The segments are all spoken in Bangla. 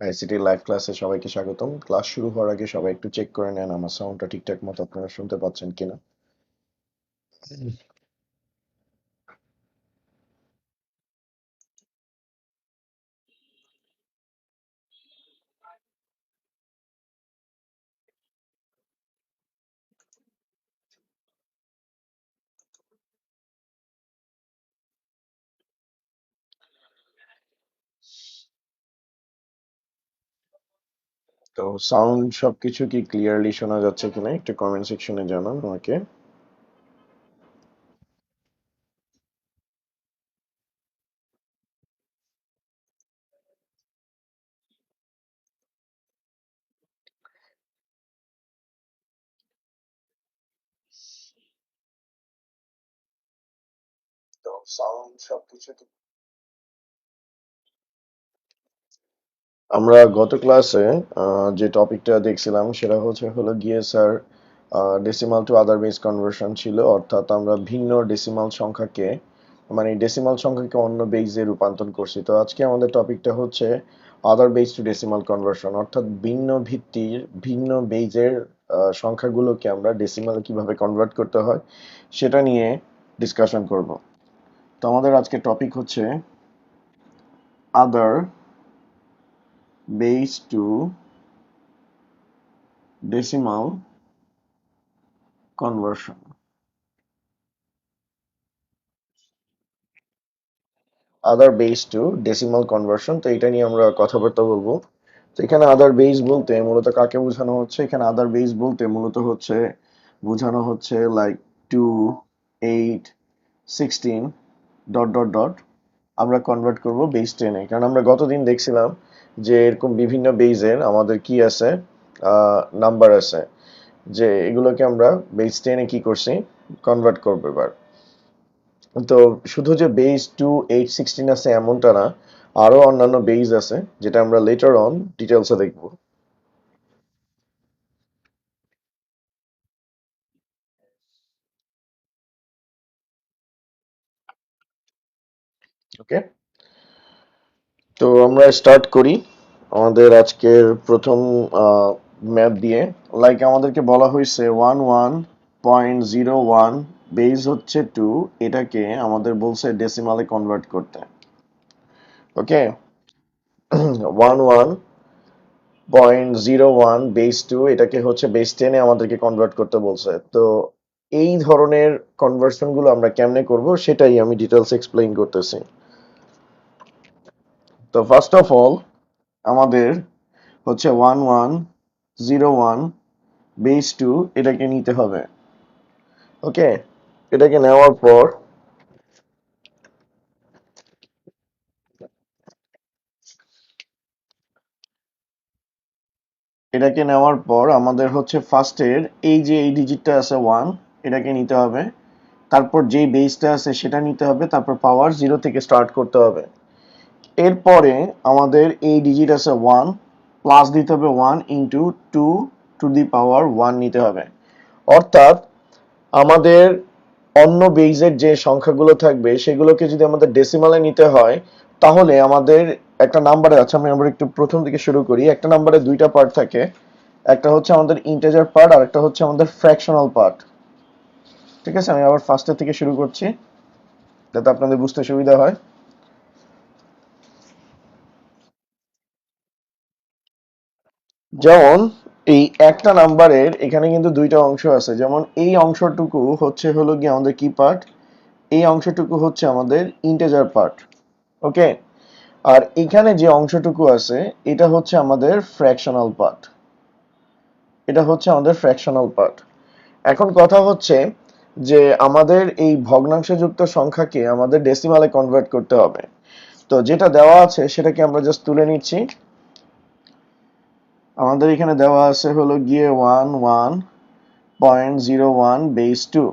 আইসিটি লাইভ ক্লাসে সবাইকে স্বাগতম। ক্লাস শুরু হওয়ার আগে সবাই একটু চেক করে নেন আমার সাউন্ডটা ঠিকঠাক মতো আপনারা শুনতে পাচ্ছেন কিনা। তো সাউন্ড সবকিছু কি ক্লিয়ারলি শোনা যাচ্ছে কিনা একটু কমেন্ট সেকশনে জানান আমাকে। তো সাউন্ড সবকিছু কি আমরা গত ক্লাসে যে টপিকটা দেখছিলাম সেটা হলো গিয়ে sir decimal to other base conversion ছিল, অর্থাৎ আমরা ভিন্ন ডেসিমাল সংখ্যাকে মানে ডেসিমাল সংখ্যাকে অন্য বেইজে রূপান্তর করছি। তো আজকে আমাদের টপিকটা হচ্ছে other base to decimal conversion, অর্থাৎ ভিন্ন ভিত্তির ভিন্ন বেইজের সংখ্যাগুলোকে আমরা ডেসিমালে কিভাবে কনভার্ট করতে হয় সেটা নিয়ে ডিসকাশন করব। তো আমাদের আজকে টপিক হচ্ছে other base to decimal conversion. Other base to decimal conversion, তো এটা নিয়ে আমরা কথাবার্তা বলবো। তো এখানে আদার বেস বলতে মূলত কাকে বোঝানো হচ্ছে, এখানে আদার বেস বলতে মূলত হচ্ছে বোঝানো হচ্ছে লাইক 2, 8, 16 ডট ডট ডট আমরা কনভার্ট করব বেস 10-এ, কারণ আমরা গতদিন দেখছিলাম যে এরকম বিভিন্ন বেজের আমাদের কি আছে, নাম্বার আছে, যে এগুলোকে আমরা বেস 10-এ কি করছি, কনভার্ট করবো এবার। তো শুধু যে বেস 2, 8, 16 আছে এমনটা না, আরো অন্যান্য বেস আছে যেটা আমরা লেটার অন ডিটেলসে দেখবো। ওকে, তো আমরা স্টার্ট করি আমাদের আজকের প্রথম ম্যাথ দিয়ে। লাইক আমাদেরকে বলা হয়েছে 11.01 বেস হচ্ছে 2, এটাকে আমাদের বলছে ডেসিমালে কনভার্ট করতে। ওকে, 11.01 বেস 2 এটাকে হচ্ছে বেস 10-এ আমাদেরকে কনভার্ট করতে বলছে। তো এই ধরনের কনভার্সন গুলো আমরা কেমনে করব সেটাই আমি ডিটেলস এক্সপ্লেইন করতেছি। তো ফার্স্ট অফ অল আমাদের হচ্ছে 1101 বেস 2 এটাকে নিতে হবে। ওকে, এটাকে নেওয়ার পর আমাদের হচ্ছে ফার্স্টের এই যে এই ডিজিটটা আছে 1, এটাকে নিতে হবে। তারপর যেই বেসটা আছে সেটা নিতে হবে, তারপর পাওয়ার 0 থেকে স্টার্ট করতে হবে। এরপরে আমাদের এই ডিজিট আছে 1, প্লাস দিতে হবে 1 ইন্টু 2 টু দি পাওয়ার 1 নিতে হবে। অর্থাৎ আমাদের অন্য বেইজের যে সংখ্যাগুলো থাকবে সেগুলোকে যদি আমাদের ডেসিমালে নিতে হয় তাহলে আমাদের একটা নাম্বারে আছে, আমি আমরা একটু প্রথম থেকে শুরু করি। একটা নাম্বারে দুইটা পার্ট থাকে, একটা হচ্ছে আমাদের ইন্টিজার পার্ট আর একটা হচ্ছে আমাদের ফ্র্যাকশনাল পার্ট। ঠিক আছে, আমি আবার ফার্স্টের থেকে শুরু করছি যাতে আপনাদের বুঝতে সুবিধা হয়। যেমন এই একটা নাম্বারের এখানে কিন্তু দুইটা অংশ আছে, যেমন এই অংশটুকু হচ্ছে হলো গিয়ে আমাদের কি পার্ট, এই অংশটুকু হচ্ছে আমাদের ইন্টিজার পার্ট। ওকে, আর এখানে যে অংশটুকু আছে এটা হচ্ছে আমাদের ফ্র্যাকশনাল পার্ট, এটা হচ্ছে আমাদের ফ্র্যাকশনাল পার্ট। এখন কথা হচ্ছে যে আমাদের এই ভগ্নাংশযুক্ত সংখ্যাকে আমাদের ডেসিমালে কনভার্ট করতে হবে। তো যেটা দেওয়া আছে সেটাকে আমরা জাস্ট তুলে নিচ্ছি। আমাদের এখানে দেওয়া আছে হলো গিয়ে 11.01 বেস 2।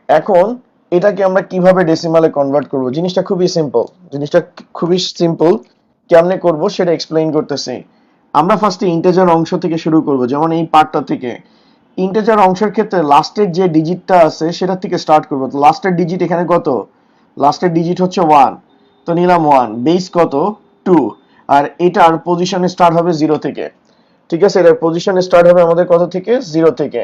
এখন এটাকে আমরা কিভাবে ডেসিমালে কনভার্ট করব, জিনিসটা খুবই সিম্পল, জিনিসটা খুবই সিম্পল। কেমনে করব সেটা এক্সপ্লেইন করতেছি। আমরা ফার্স্টে ইন্টিজার অংশ থেকে শুরু করব, যেমন এই পার্টটা থেকে। ইন্টিজার অংশের ক্ষেত্রে লাস্টের যে ডিজিটটা আছে সেটা থেকে স্টার্ট করব। তো লাস্টের ডিজিট এখানে কত, লাস্টের ডিজিট হচ্ছে 1, তো নিলাম 1, বেস কত 2। আর এটার পজিশন স্টার্ট হবে 0 থেকে। ঠিক আছে, এটার পজিশন স্টার্ট হবে আমাদের কত থেকে? 0 থেকে।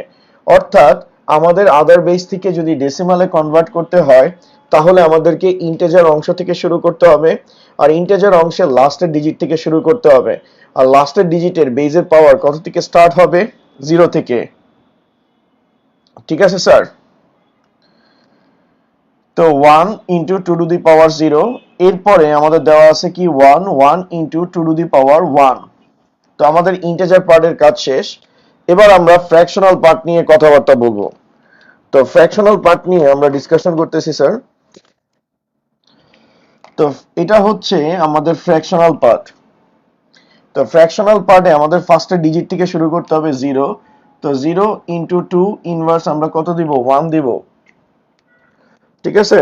অর্থাৎ আমাদের আদার বেস থেকে যদি ডেসিমালে কনভার্ট করতে হয় তাহলে আমাদেরকে ইন্টিজার অংশ থেকে শুরু করতে হবে, আর ইন্টিজার অংশের লাস্টের ডিজিট থেকে শুরু করতে হবে। আর লাস্টের ডিজিটের বেজের পাওয়ার কত থেকে স্টার্ট হবে? 0 থেকে। ঠিক আছে স্যার? তো 1 ইন্টু 2 টু দি পাওয়ার 0, এরপরে আমাদের দেওয়া আছে কি 1 ইন্টু 2 টু দি পাওয়ার 1। তো আমাদের ইন্টিজার পার্টের কাজ শেষ। এবার আমরা ফ্র্যাকশনাল পার্ট নিয়ে কথাবার্তা বলবো। তো ফ্র্যাকশনাল পার্ট নিয়ে আমরা ডিসকাশন করতেছি স্যার। তো এটা হচ্ছে আমাদের ফ্র্যাকশনাল পার্ট। তো ফ্র্যাকশনাল পার্টে আমাদের ফার্স্টে ডিজিট থেকে শুরু করতে হবে 0। তো 0 ইন্টু 2 ইনভার্স আমরা কত দিব? 1 দিব। ঠিক আছে,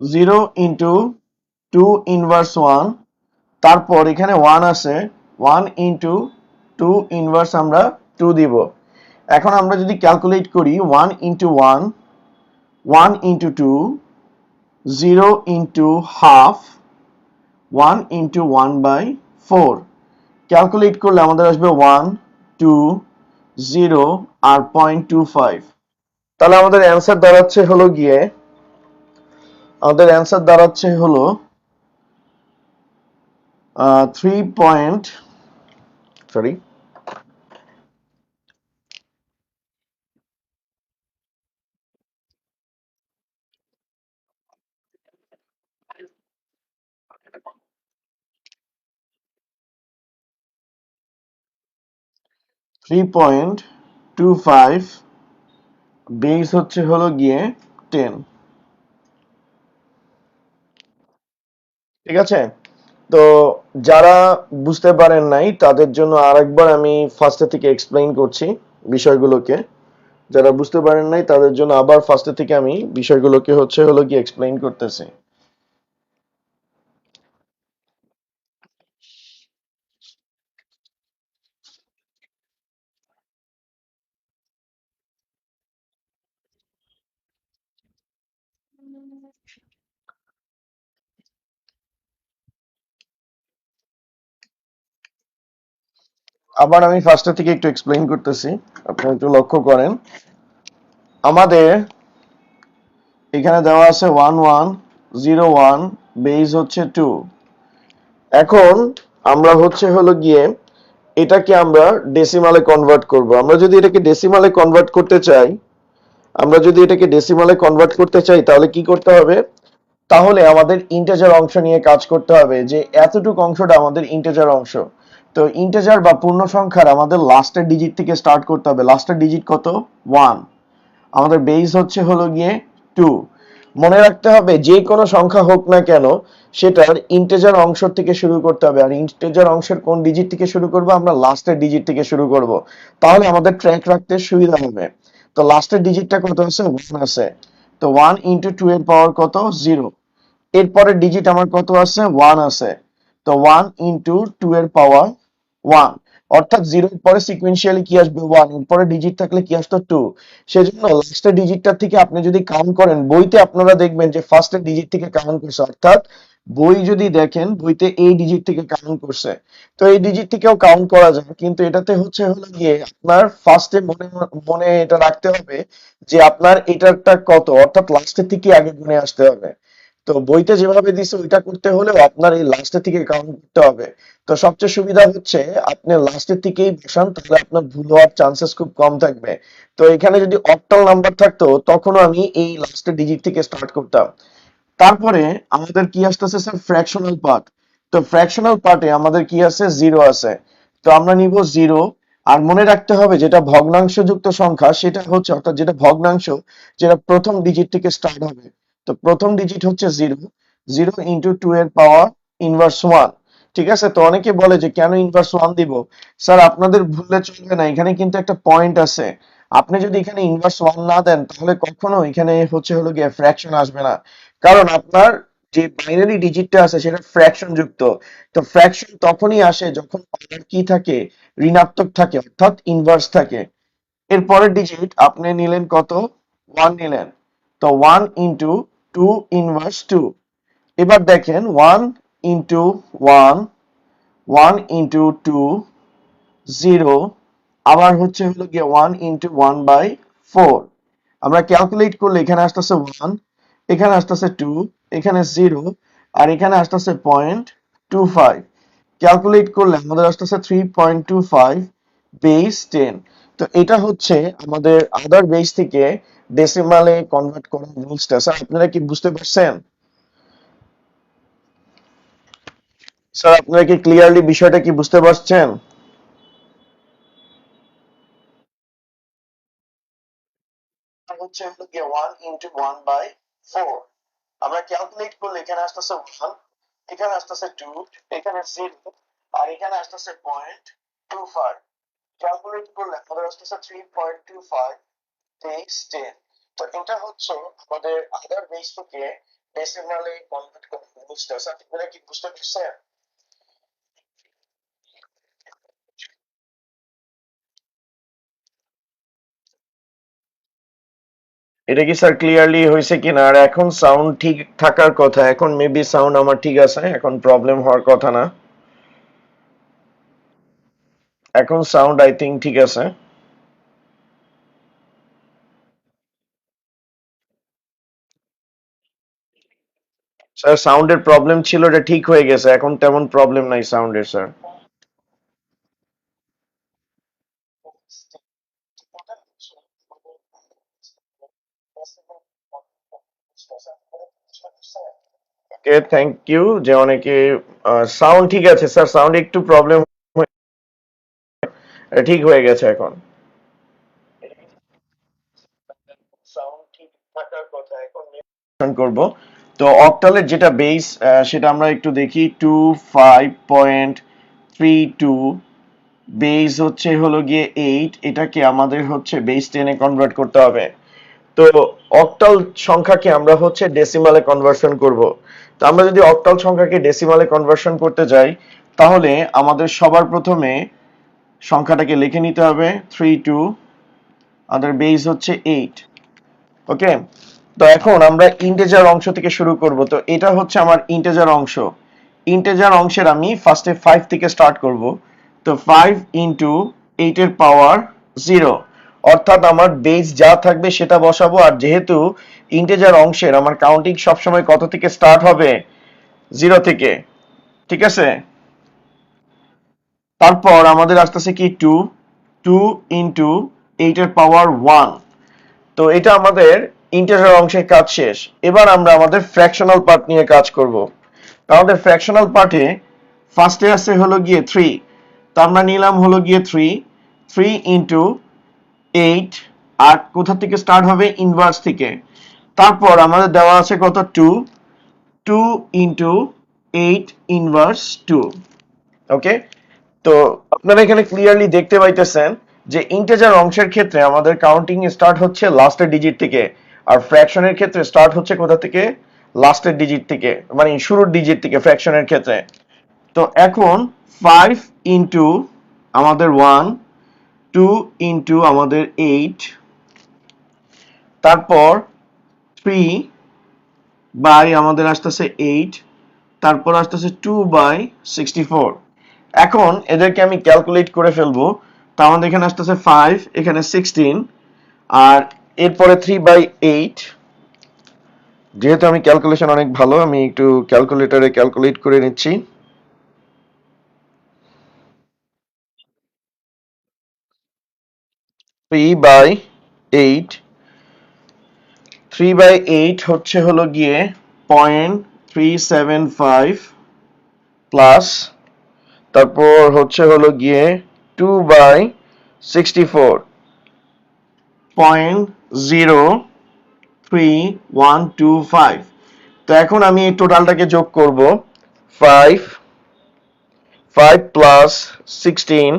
0 ইন্টু 2 ইনভার্স 1, তারপর এখানে 1 আছে, 1 ইন্টু 2 ইনভার্স আমরা 2 দিব। এখন আমরা যদি ক্যালকুলেট করি 1 into 1, 1 into 2, 0 into half, 1 into 1/4। Calculate করলে আমাদের আসবে 1 2 0 আর 0.25। তাহলে আমাদের অ্যান্সার দাঁড়াচ্ছে হলো গিয়ে, আমাদের অ্যান্সার দাঁড়াচ্ছে হলো 3 পয়েন্ট, সরি, 3.25, বেস হচ্ছে হলো গিয়ে 10। ঠিক আছে, তো যারা বুঝতে পারেন নাই তাদের জন্য আরেকবার আমি ফার্স্টে থেকে এক্সপ্লেইন করছি বিষয়গুলোকে। যারা বুঝতে পারেন নাই তাদের জন্য আবার ফার্স্টে থেকে আমি বিষয়গুলোকে হচ্ছে হলো গিয়ে এক্সপ্লেইন করতেছি। আবার আমি ফার্স্টে থেকে একটু এক্সপ্লেইন করতেছি, আপনারা একটু লক্ষ্য করেন। আমাদের এখানে দেওয়া আছে 1101, বেস হচ্ছে 2। এখন আমরা হচ্ছে হলো গিয়ে এটাকে আমরা ডেসিমালে কনভার্ট করব। আমরা যদি এটাকে ডেসিমালে কনভার্ট করতে চাই, আমরা যদি এটাকে ডেসিমালে কনভার্ট করতে চাই তাহলে কি করতে হবে? তাহলে আমাদের ইন্টিজার অংশ নিয়ে কাজ করতে হবে, যে এতটুকু অংশটা আমাদের ইন্টিজার অংশ। তো ইন্টিজার বা পূর্ণ সংখ্যার আমাদের লাস্টের ডিজিট থেকে স্টার্ট করতে হবে। লাস্টের ডিজিট কত? 1। আমাদের বেস হচ্ছে হলো গিয়ে 2। মনে রাখতে হবে যে কোনো সংখ্যা হোক না কেন সেটার ইন্টিজার অংশ থেকে শুরু করতে হবে। আর ইন্টিজার অংশের কোন ডিজিট থেকে শুরু করব? আমরা লাস্টের ডিজিট থেকে শুরু করব, তাহলে আমাদের ট্র্যাক রাখতে সুবিধা হবে। তো লাস্টের ডিজিটটা কত আছে? 1 আছে। তো 1 ইন্টু 2 এর পাওয়ার কত? 0। এরপরের ডিজিট আমার কত আছে? 1 আছে। তো 1 ইন্টু 2 এর পাওয়ার 1, অর্থাৎ 0 এর পরে সিকোয়েন্সিয়ালি কি আসবে? 1। এরপরে ডিজিট থাকলে কি আসতো? 2। সেজন্য লাস্টের ডিজিটটা থেকে আপনি যদি কাউন্ট করেন, বইতে আপনারা দেখবেন যে ফার্স্টের ডিজিট থেকে কাউন্ট করছে, অর্থাৎ বই যদি দেখেন বইতে এই ডিজিট থেকে কাউন্ট করছে। তো এই ডিজিট থেকেও কাউন্ট করা যায়, কিন্তু এটাতে হচ্ছে হলো গিয়ে আপনার ফার্স্টে মনে মনে এটা রাখতে হবে যে আপনার এটারটা কত, অর্থাৎ লাস্টের থেকে আগে গুনে আসতে হবে। তো বইতে যেভাবে দিছে ওইটা করতে হলেও আপনার এই লাস্টের থেকে কাউন্ট করতে হবে। তো সবচেয়ে সুবিধা হচ্ছে আপনি লাস্টের দিকেই বসান, তাহলে আপনার ভুল হওয়ার চান্সেস খুব কম থাকবে। তো এখানে যদি অক্টাল নাম্বার থাকতো তখনও আমি এই লাস্টের ডিজিট থেকে স্টার্ট করতাম। তারপরে আমাদের কি আসতেছে স্যার? Fractional part. তো ফ্র্যাকশনাল পার্টে আমাদের কি আছে? 0 আছে। তো আমরা নিব 0। আর মনে রাখতে হবে যেটা ভগ্নাংশ যুক্ত সংখ্যা সেটা হচ্ছে, অর্থাৎ যেটা ভগ্নাংশ, যেটা প্রথম ডিজিট থেকে স্টার্ট হবে। তো প্রথম ডিজিট হচ্ছে 0। 0 ইন্টু 2 এর পাওয়ার ইনভার্স 1। ঠিক আছে, তো অনেকে বলে যে কেন ইনভার্স 1 দিব? স্যার আপনাদের ভুললে চলবে না, এখানে কিন্তু একটা পয়েন্ট আছে। আপনি যদি এখানে ইনভার্স 1 না দেন তাহলে কখনো এখানে হচ্ছে হলো গিয়ে ফ্র্যাকশন আসবে না। কারণ আপনার যে বাইনারি ডিজিটটা আছে সেটা ফ্র্যাকশন যুক্ত। তো ফ্র্যাকশন তখনই আসে যখন পাওয়ার কি থাকে? ঋণাত্মক থাকে, অর্থাৎ ইনভার্স থাকে। এর পরের ডিজিট আপনি নিলেন কত? 1 নিলেন। তো 1 ইন্টু 2 ইনভার্স 2। এবার দেখেন 1 ইন্টু 1, 1 ইন্টু 2, 0, আবার হচ্ছে হলো গিয়ে 1 ইন্টু 1/4। আমরা ক্যালকুলেট করলে এখানে আসতেছে 1, এখানে আসতেছে 2, এখানে 0, আর এখানে আসতেছে 0.25। ক্যালকুলেট করলে আমাদের আসতেছে 3.25 বেস 10। তো এটা হচ্ছে আমাদের আদার বেস থেকে ডেসিমালে কনভার্ট করার রুলসটা। স্যার আপনারা কি বুঝতে পারছেন? স্যার আপনারা কি ক্লিয়ারলি বিষয়টা কি বুঝতে পারছেন? হচ্ছে হলো গিয়ে 1 ইন্টু 1/4। আমরা ক্যালকুলেট করলে এখানে আসতেছে 1, এখানে আসতেছে 2, এখানে 0, আর এখানে আসতেছে 0.25। ক্যালকুলেট করলে আমাদের আসতেছে 3.25 বেস 10। তো এটা হচ্ছে আমাদের আদার বেস থেকে ডেসিমালে কনভার্ট করার রুলসটা। স্যার আপনারা কি বুঝতে পারছেন? এটা কি স্যার ক্লিয়ারলি হয়েছে কিনা? আর এখন সাউন্ড ঠিক থাকার কথা, এখন মেবি সাউন্ড আমার ঠিক আছে, এখন প্রবলেম হওয়ার কথা না। এখন সাউন্ড আই থিঙ্ক ঠিক আছে। স্যার সাউন্ডের প্রবলেম ছিল, এটা ঠিক হয়ে গেছে, এখন তেমন প্রবলেম নাই সাউন্ডের স্যার। ওকে, থ্যাংক ইউ যে অনেকে সাউন্ড ঠিক আছে স্যার, সাউন্ড একটু প্রবলেম ঠিক হয়ে গেছে এখন। সাউন্ড ঠিক থাকার কথা, এখন করব। তো অক্টালের যেটা বেস সেটা আমরা একটু দেখি, 25.32 বেস হচ্ছে হলো গিয়ে 8, এটাকে আমাদের হচ্ছে বেস 10 এ কনভার্ট করতে হবে। তো অক্টাল সংখ্যাকে আমরা হচ্ছে ডেসিমালে কনভার্সন করব। তো আমরা যদি অক্টাল সংখ্যাকে ডেসিমালে কনভার্সন করতে যাই, তাহলে আমাদের সবার প্রথমে সংখ্যাটাকে লিখে নিতে হবে 32, আমাদের বেস হচ্ছে 8। ওকে, তো এখন আমরা ইন্টিজার অংশ থেকে শুরু করব। তো এটা হচ্ছে আমার ইন্টিজার অংশ। ইন্টিজার অংশের আমি ফার্স্টে 5 থেকে স্টার্ট করব। তো 5 ইন্টু 8 এর পাওয়ার 0, অর্থাৎ আমার বেস যা থাকবে সেটা বসাবো। আর যেহেতু ইন্টিজার অংশের আমার কাউন্টিং সবসময় কত থেকে স্টার্ট হবে? 0 থেকে। ঠিক আছে, তারপর আমাদের আসতেছে কি 2, 2 ইন্টু 8 এর পাওয়ার 1। তো এটা আমাদের ইন্টিজার অংশের কাজ শেষ। এবার আমরা আমাদের ফ্র্যাকশনাল পার্ট নিয়ে কাজ করব। আমাদের ফ্র্যাকশনাল পার্টে ফার্স্টে আছে হলো গিয়ে 3। তো আমরা নিলাম হলো গিয়ে 3, 3 ইন্টু 8, আর কোথা থেকে স্টার্ট হবে? ইনভার্স থেকে। তারপর আমাদের দেওয়া আছে কত? 2, 2 ইন্টু 8 ইনভার্স 2। ওকে, তো আপনারা এখানে ক্লিয়ারলি দেখতে পাইতেছেন যে ইন্টিজার অংশের ক্ষেত্রে আমাদের কাউন্টিং স্টার্ট হচ্ছে লাস্টের ডিজিট থেকে, আর ফ্র্যাকশনের ক্ষেত্রে স্টার্ট হচ্ছে কোথা থেকে? লাস্টের ডিজিট থেকে, মানে শুরুর ডিজিট থেকে ফ্র্যাকশনের ক্ষেত্রে। তো এখন 5 ইন্টু আমাদের 1, 2 ইন্টু আমাদের 8, তারপর 3 বাই আমাদের আসতেছে 8, তারপর আসতেছে 2/64। এখন এদেরকে আমি ক্যালকুলেট করে ফেলবো। তো আমাদের এখানে আসতেছে 5, এখানে 16, আর এরপরে 3/8। যেহেতু আমি ক্যালকুলেশন অনেক ভালো, আমি একটু ক্যালকুলেটরে ক্যালকুলেট করে নিচ্ছি। 3/8, 3/8 হচ্ছে হলো গিয়ে 0.375 প্লাস, তারপর হচ্ছে হলো গিয়ে 2/64, 0.3125। তো এখন আমি এই টোটালটাকে যোগ করব। 5, 5 প্লাস 16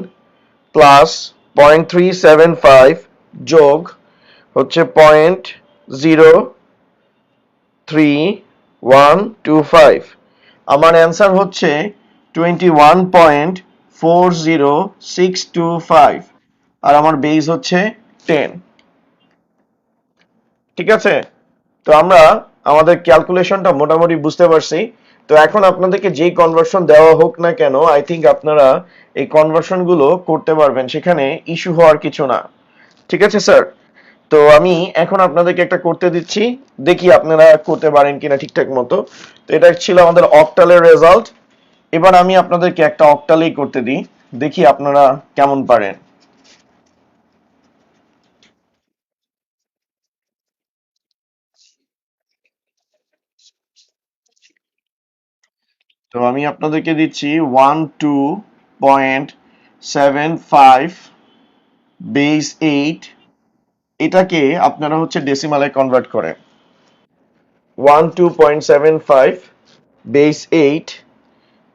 প্লাস 0.375 যোগ হচ্ছে 0.3125। আমার অ্যান্সার হচ্ছে 21.40625, আর আমার বেস হচ্ছে 10। ঠিক আছে, তো আমরা আমাদের ক্যালকুলেশনটা মোটামুটি বুঝতে পারছি। তো এখন আপনাদেরকে যেই কনভার্সন দেওয়া হোক না কেন, আই থিঙ্ক আপনারা এই কনভার্সন গুলো করতে পারবেন, সেখানে ইস্যু হওয়ার কিছু না। ঠিক আছে স্যার? তো আমি এখন আপনাদেরকে একটা করতে দিচ্ছি, দেখি আপনারা করতে পারেন কিনা ঠিকঠাক মতো। তো এটা ছিল আমাদের অক্টালের রেজাল্ট। এবার আমি আপনাদেরকে একটা অক্টালেই করতে দিই, দেখি আপনারা কেমন পারেন। তো আমি আপনাদেরকে দিচ্ছি 12.75 বেস 8, এটাকে আপনারা হচ্ছে ডেসিমালে কনভার্ট করেন। 12.75 বেস 8,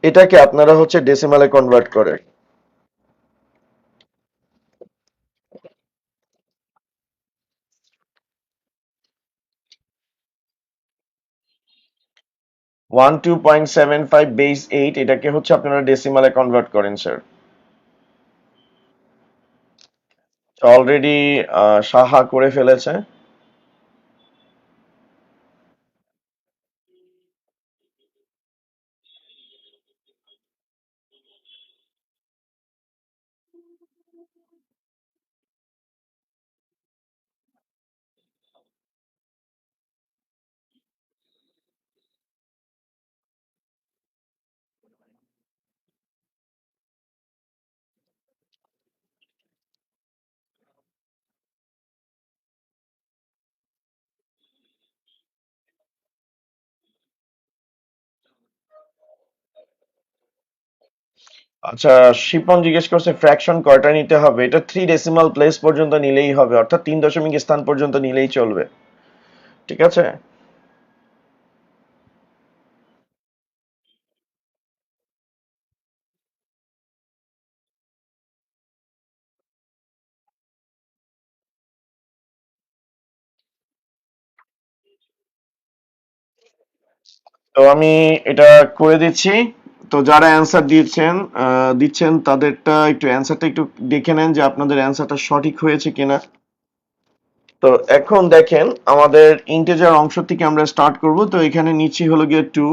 এটাকে আপনারা হচ্ছে ডেসিমালে কনভার্ট করেন। 12.75 বেস 8, এটাকে হচ্ছে আপনারা ডেসিমালে কনভার্ট করেন স্যার। অলরেডি সাহা করে ফেলেছে। আচ্ছা, শিপন জিজ্ঞেস করছে ফ্র্যাকশন কয়টা নিতে হবে। এটা 3 ডেসিমাল প্লেস পর্যন্ত নিলেই হবে, অর্থাৎ 3 দশমিক স্থান পর্যন্ত নিলেই চলবে। ঠিক আছে? তো আমি এটা করে দিচ্ছি। তো যারা অ্যান্সার দিচ্ছেন তাদেরটা একটু অ্যান্সারটা একটু দেখে নেন যে আপনাদের অ্যান্সারটা সঠিক হয়েছে কিনা। তো এখন দেখেন, আমাদের ইন্টিজার অংশ থেকে আমরা স্টার্ট করব। তো এখানে নিচ্ছি হলো গিয়ে 2,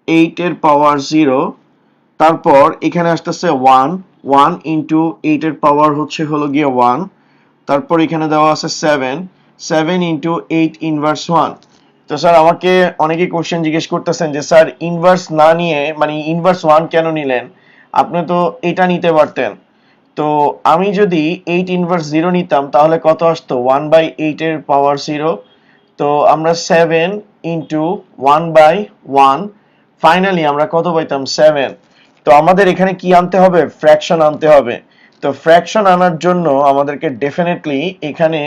8 এর পাওয়ার 0, তারপর এখানে আসতেছে 1, 1 ইন্টু 8 এর পাওয়ার হচ্ছে হলো গিয়ে 1, তারপর এখানে দেওয়া আছে 7, 7 ইন্টু 8 ইনভার্স 1। তো স্যার আমাকে অনেকেই কোশ্চেন জিজ্ঞেস করতেছেন যে স্যার ইনভার্স না নিয়ে মানে ইনভার্স 1 কেন নিলেন, আপনি তো এটা নিতে পারতেন। তো আমি যদি 8 ইনভার্স 0 নিতাম তাহলে কত আসতো, 1/8 এর পাওয়ার 0। তো আমরা 7 ইন্টু 1/1, ফাইনালি আমরা কত পাইতাম, 7। তো আমাদের এখানে কি আনতে হবে, ফ্র্যাকশন আনতে হবে। তো ফ্র্যাকশন আনার জন্য আমাদেরকে ডেফিনেটলি এখানে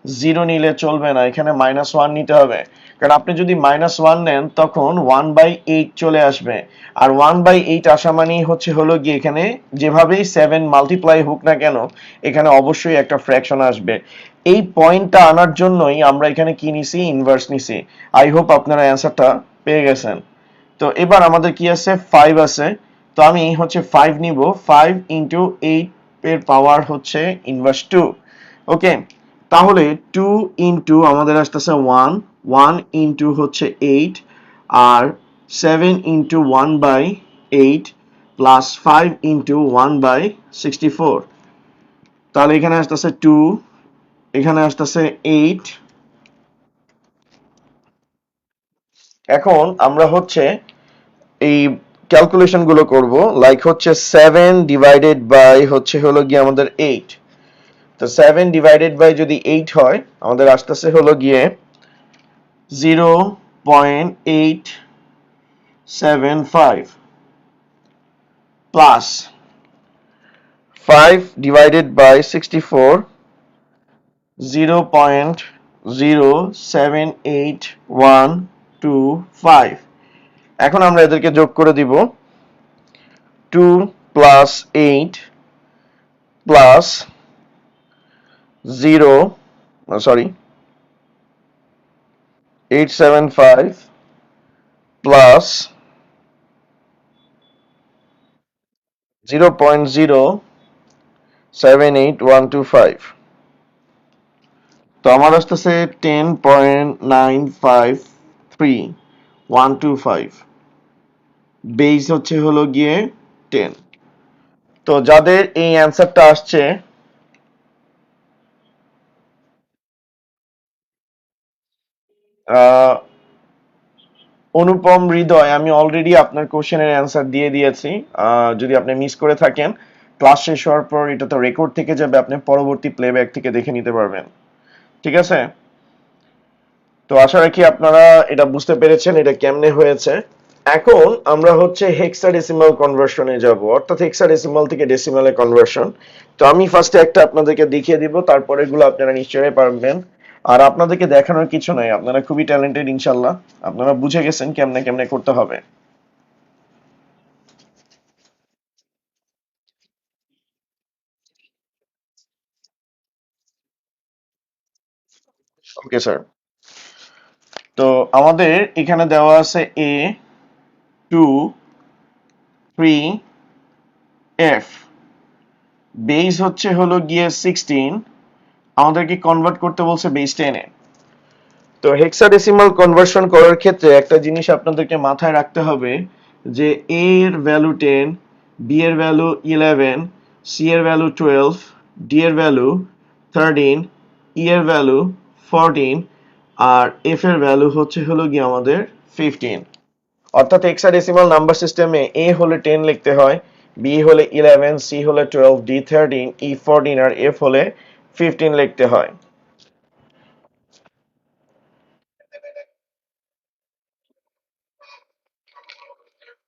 0 নিলে চলবে না, এখানে -1 নিতে হবে। কারণ আপনি যদি -1 নেন তখন 1/8 চলে আসবে। আর 1/8 আসা মানেই হচ্ছে হলো গিয়ে এখানে যেভাবেই 7 মাল্টিপ্লাই হোক না কেন, এখানে অবশ্যই একটা ফ্র্যাকশন আসবে। এই পয়েন্টটা আনার জন্যই আমরা এখানে কি নিছি, ইনভার্স নিছি। আই হোপ আপনারা অ্যান্সারটা পেয়ে গেছেন। তো এবার আমাদের কি আছে, 5 আছে। তো আমি হচ্ছে 5 নিব, 5 ইন্টু 8 এর পাওয়ার হচ্ছে ইনভার্স 2। ওকে, তাহলে 2 ইন্টু আমাদের আসতেছে 1, 1 ইন্টু হচ্ছে 8, আর 7 ইন্টু 1/8 প্লাস 5 ইন্টু 1/64। তাহলে এখানে আসতেছে 2, এখানে আসতেছে 8। এখন আমরা হচ্ছে এই ক্যালকুলেশন গুলো করব, লাইক হচ্ছে 7 ডিভাইডেড বাই হচ্ছে হলো গিয়ে আমাদের 8। তো 7 ডিভাইডেড বাই যদি 8 হয়, আমাদের আসতেছে হলো গিয়ে 0.875 প্লাস 5 ডিভাইডেড বাই 64, 0.078125। এখন আমরা এদেরকে যোগ করে দিব, 2 প্লাস 8 প্লাস 0, সরি, 875 প্লাস 0.078125। তো আমার আসতেছে 10.953125, বেস হচ্ছে হলো গিয়ে 10। তো যাদের এই অ্যান্সারটা আসছে, আহ, অনুপম হৃদয়, আমি অলরেডি আপনার কোশ্চেনের অ্যান্সার দিয়ে দিয়েছি। যদি আপনি মিস করে থাকেন, ক্লাস শেষ হওয়ার পর এটা তো রেকর্ড থেকে যাবে, আপনি পরবর্তী প্লেব্যাক থেকে দেখে নিতে পারবেন। ঠিক আছে? তো আশা রাখি আপনারা এটা বুঝতে পেরেছেন এটা কেমনে হয়েছে। এখন আমরা হচ্ছে হেক্সাডেসিমাল কনভার্সনে যাব, অর্থাৎ হেক্সাডেসিমাল থেকে ডেসিমালে কনভার্সন। তো আমি ফার্স্টে একটা আপনাদেরকে দেখিয়ে দিব, তারপরে এগুলো আপনারা নিশ্চয়ই পারবেন। আর আপনাদেরকে দেখানোর কিছু নাই, আপনারা খুবই ট্যালেন্টেড ইনশাল্লাহ, আপনারা বুঝে গেছেন কেমনে কেমনে করতে হবে। Okay sir. তো আমাদের এখানে দেওয়া আছে A2 3F, বেস হচ্ছে হলো গিয়ে 16, আমাদেরকে কনভার্ট করতে বলছে বেস 10-এ। তো হেক্সাডেসিমাল কনভার্সন করার ক্ষেত্রে একটা জিনিস আপনাদেরকে মাথায় রাখতে হবে, যে এ এর ভ্যালু 10, বি এর ভ্যালু 11, সি এর ভ্যালু 12, ডি এর ভ্যালু 13, ই এর ভ্যালু 14, আর এফ এর ভ্যালু হচ্ছে হলো গিয়ে আমাদের 15। অর্থাৎ হেক্সাডেসিমাল নাম্বার সিস্টেমে এ হলে 10 লিখতে হয়, বি হলে 11, সি হলে 12, ডি 13, ই 14 আর এফ হলে 15 লিখতে হয়।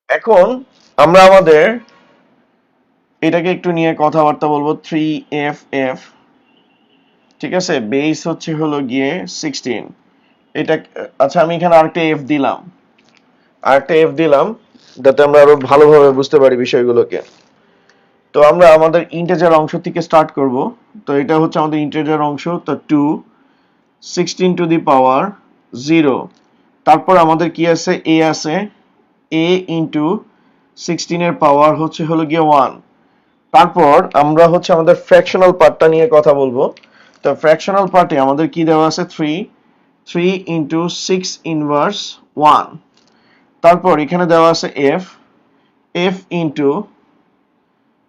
এখন আমরা আমাদের এটাকে একটু নিয়ে কথাবার্তা বলবো। 3FF, ঠিক আছে, বেস হচ্ছে হলো গিয়ে 16। এটা, আচ্ছা আমি এখানে আরেকটা এফ দিলাম যাতে আমরা আরো ভালোভাবে বুঝতে পারি বিষয়গুলোকে। তো আমরা আমাদের ইন্টিজার অংশ থেকে স্টার্ট করব। তো এটা হচ্ছে আমাদের ইন্টিজার অংশ, তো 2 16 টু দি পাওয়ার 0। তারপর আমাদের কি আছে, এ আছে, এ ইন্টু 16 এর পাওয়ার হচ্ছে হলো গিয়ে 1। তারপর আমরা হচ্ছে আমাদের ফ্র্যাকশনাল পার্টটা নিয়ে কথা বলবো। তো ফ্র্যাকশনাল পার্টে আমাদের কি দেওয়া আছে, 3 ইন্টু 6 ইনভার্স 1। তারপর এখানে দেওয়া আছে এফ ইন্টু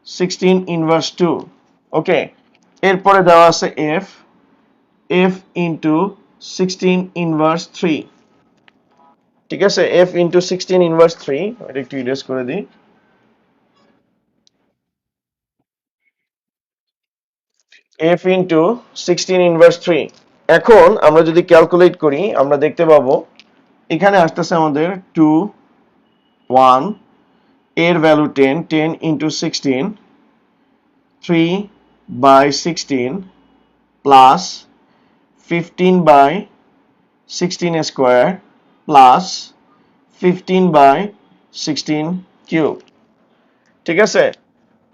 16 ইনভার্স 2। ওকে, এরপরে দেওয়া আছে এফ ইন্টু 16 ইনভার্স 3। ঠিক আছে, এফ ইন্টু 16 ইনভার্স 3, এটা একটু ইরেজ করে দিই। F into 16 inverse 3। এখন আমরা যদি ক্যালকুলেট করি আমরা দেখতে পাবো এখানে আসতেছে আমাদের 2 1, এর value 10, 10 into 16, 3 by 16 plus 15 by 16 square plus 15 by 16 cube. ঠিক আছে,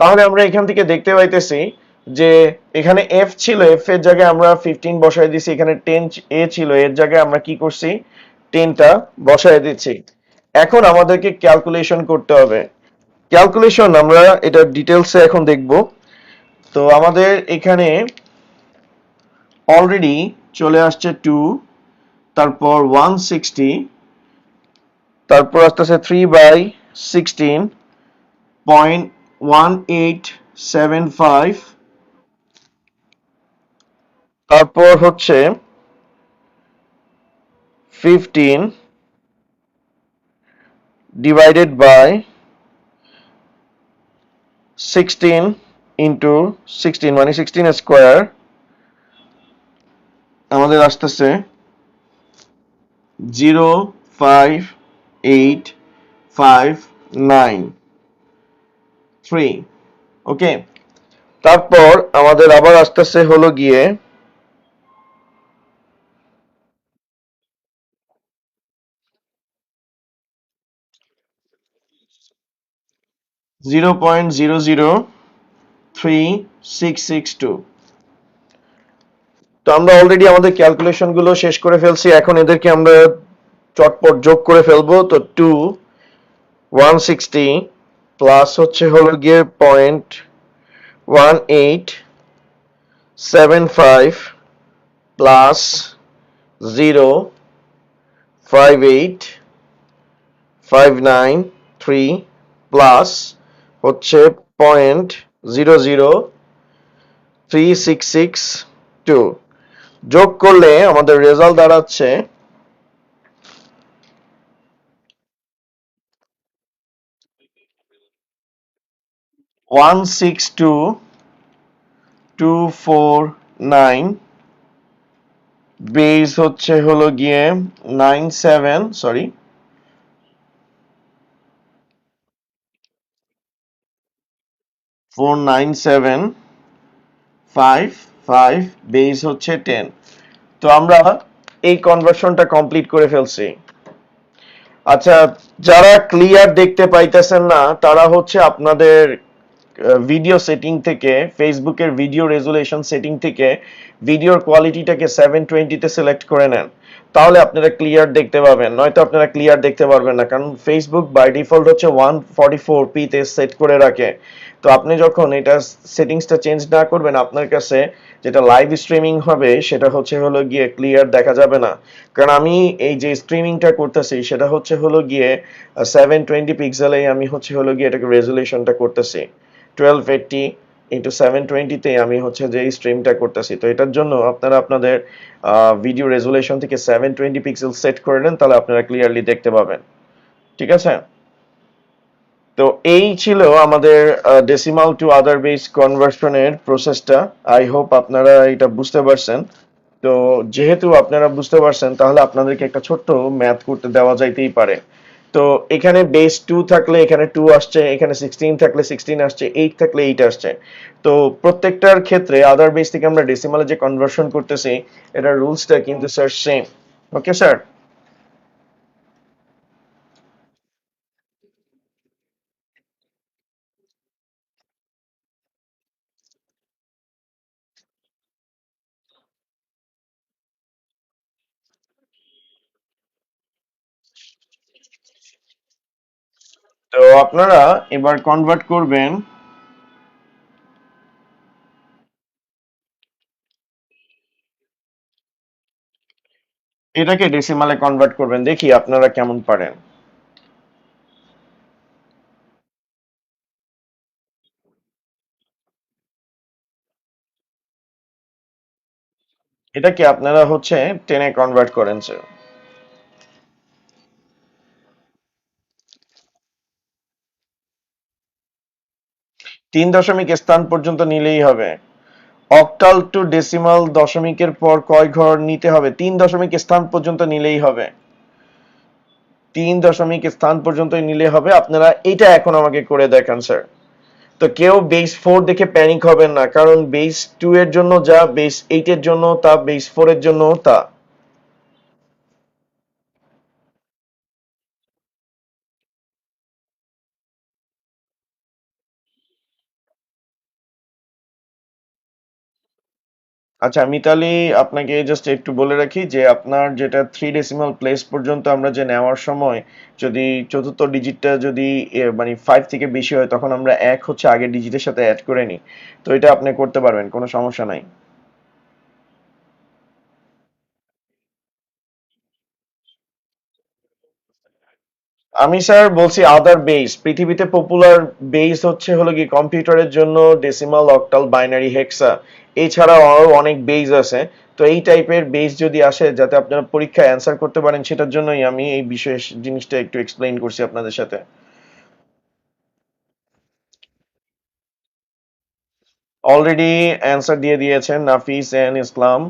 তাহলে আমরা এখান থেকে দেখতে পাইতেছি যে এখানে এফ ছিল, এফ এর জায়গায় আমরা 15 বসাই দিছি, এখানে 10 এ ছিল, এর জায়গায় আমরা কি করছি, 10টা বসাই দিচ্ছি। এখন আমাদেরকে ক্যালকুলেশন করতে হবে। ক্যালকুলেশন আমরা এটা ডিটেলসে এখন দেখব। তো আমাদের এখানে অলরেডি চলে আসছে 2, তারপর 160, তারপর আসতেছে 3 বাই 16 0.1875, তারপর হচ্ছে 15 ডিভাইডেড বাই 16 ইন্টু 16 মানে 16 স্কোয়ার, আমাদের আসতেছে 0.8593। ওকে, তারপর আমাদের আবার আসতেছে হলো গিয়ে 0.003662। তো আমরা অলরেডি আমাদের ক্যালকুলেশন গুলো শেষ করে ফেলছি, এখন এদেরকে আমরা চটপট যোগ করে ফেলবো। তো 160 প্লাস হচ্ছে হলো গিয়ে 0.1875 প্লাস 0.5859 প্লাস হচ্ছে 0.03662 যোগ করলে আমাদের রেজাল্ট দাঁড়াচ্ছে 162,249 বেস হচ্ছে হলো গিয়ে 497,555 বেস হচ্ছে 10। তো আমরা এই কনভার্সনটা কমপ্লিট করে ফেলছি। আচ্ছা, যারা ক্লিয়ার দেখতে পাইতেছেন না তারা হচ্ছে আপনাদের ভিডিও সেটিং থেকে, ফেসবুকের ভিডিও রেজুলেশন সেটিং থেকে ভিডিওর কোয়ালিটিটাকে 720 তে সিলেক্ট করে নেন, তাহলে আপনারা ক্লিয়ার দেখতে পাবেন, নয়তো আপনারা ক্লিয়ার দেখতে পারবেন না, কারণ ফেসবুক বাই ডিফল্ট হচ্ছে 144p তে সেট করে রাখে। তো আপনি যখন এটা সেটিংসটা চেঞ্জ না করবেন, আপনার কাছে যেটা লাইভ স্ট্রিমিং হবে সেটা হচ্ছে হলো গিয়ে ক্লিয়ার দেখা যাবে না। কারণ আমি এই যে স্ট্রিমিংটা করতেছি সেটা হচ্ছে হলো গিয়ে 720 পিক্সেলে আমি হচ্ছে হলো গিয়ে এটাকে রেজুলেশনটা করতেছি, 1280 ইন্টু 720 তে আমি হচ্ছে যে স্ট্রিমটা করতেছি। তো এটার জন্য আপনারা আপনাদের ভিডিও রেজুলেশন থেকে 720 পিক্সেল সেট করে নেন, তাহলে আপনারা ক্লিয়ারলি দেখতে পাবেন। ঠিক আছে? তো এই ছিল আমাদের ডেসিমাল টু আদার বেস কনভার্সনের প্রসেসটা। আই হোপ আপনারা এটা বুঝতে পারছেন। তো যেহেতু আপনারা বুঝতে পারছেন, তাহলে আপনাদেরকে একটা ছোট্ট ম্যাথ করতে দেওয়া যাইতেই পারে। তো এখানে বেস 2 থাকলে এখানে 2 আসছে, এখানে 16 থাকলে 16 আসছে, 8 থাকলে 8 আসছে। তো প্রত্যেকটার ক্ষেত্রে আদার বেস থেকে আমরা ডেসিমালে যে কনভার্সন করতেছি, এটার রুলসটা কিন্তু স্যার সেম। Okay sir? তো আপনারা এবার কনভার্ট করবেন এটাকে, ডেসিমালে কনভার্ট করবেন, দেখি আপনারা কেমন পারেন। এটাকে আপনারা হচ্ছে 10 এ কনভার্ট করেন স্যার। 3 দশমিক স্থান পর্যন্ত নিলেই হবে। অক্টাল টু ডেসিমাল দশমিকের পর কয় ঘর নিতে হবে? 3 দশমিক স্থান পর্যন্ত নিলেই হবে। 3 দশমিক স্থান পর্যন্ত নিলে হবে। আপনারা এটা এখন আমাকে করে দেখান স্যার। তো কেউ বেস 4 দেখে প্যানিক হবেন না, কারণ বেস 2 এর জন্য যা, বেস 8 এর জন্য তা, বেস 4 এর জন্য তা। আচ্ছা মিতালি, আপনাকে জাস্ট একটু বলে রাখি যে আপনার যেটা 3 ডেসিমাল প্লেস পর্যন্ত আমরা যে নেওয়ার সময় যদি চতুর্থ ডিজিটটা যদি মানে 5 থেকে বেশি হয়, তখন আমরা এক হচ্ছে আগের ডিজিটের সাথে অ্যাড করে নিই। তো এটা আপনি করতে পারবেন, কোনো সমস্যা নাই। আমি স্যার বলছি আদার বেস, পৃথিবীতে পপুলার বেস হচ্ছে হলো কি কম্পিউটারের জন্য ডেসিমাল, অক্টাল, বাইনারি, হেক্সা, এছাড়াও আরো অনেক বেস আছে। তো এই টাইপের বেস যদি আসে যাতে আপনারা পরীক্ষায় অ্যান্সার করতে পারেন, সেটার জন্যই আমি এই বিশেষ জিনিসটা একটু এক্সপ্লেইন করছি আপনাদের সাথে। অলরেডি অ্যান্সার দিয়ে দিয়েছেন নাফিস এন ইসলাম,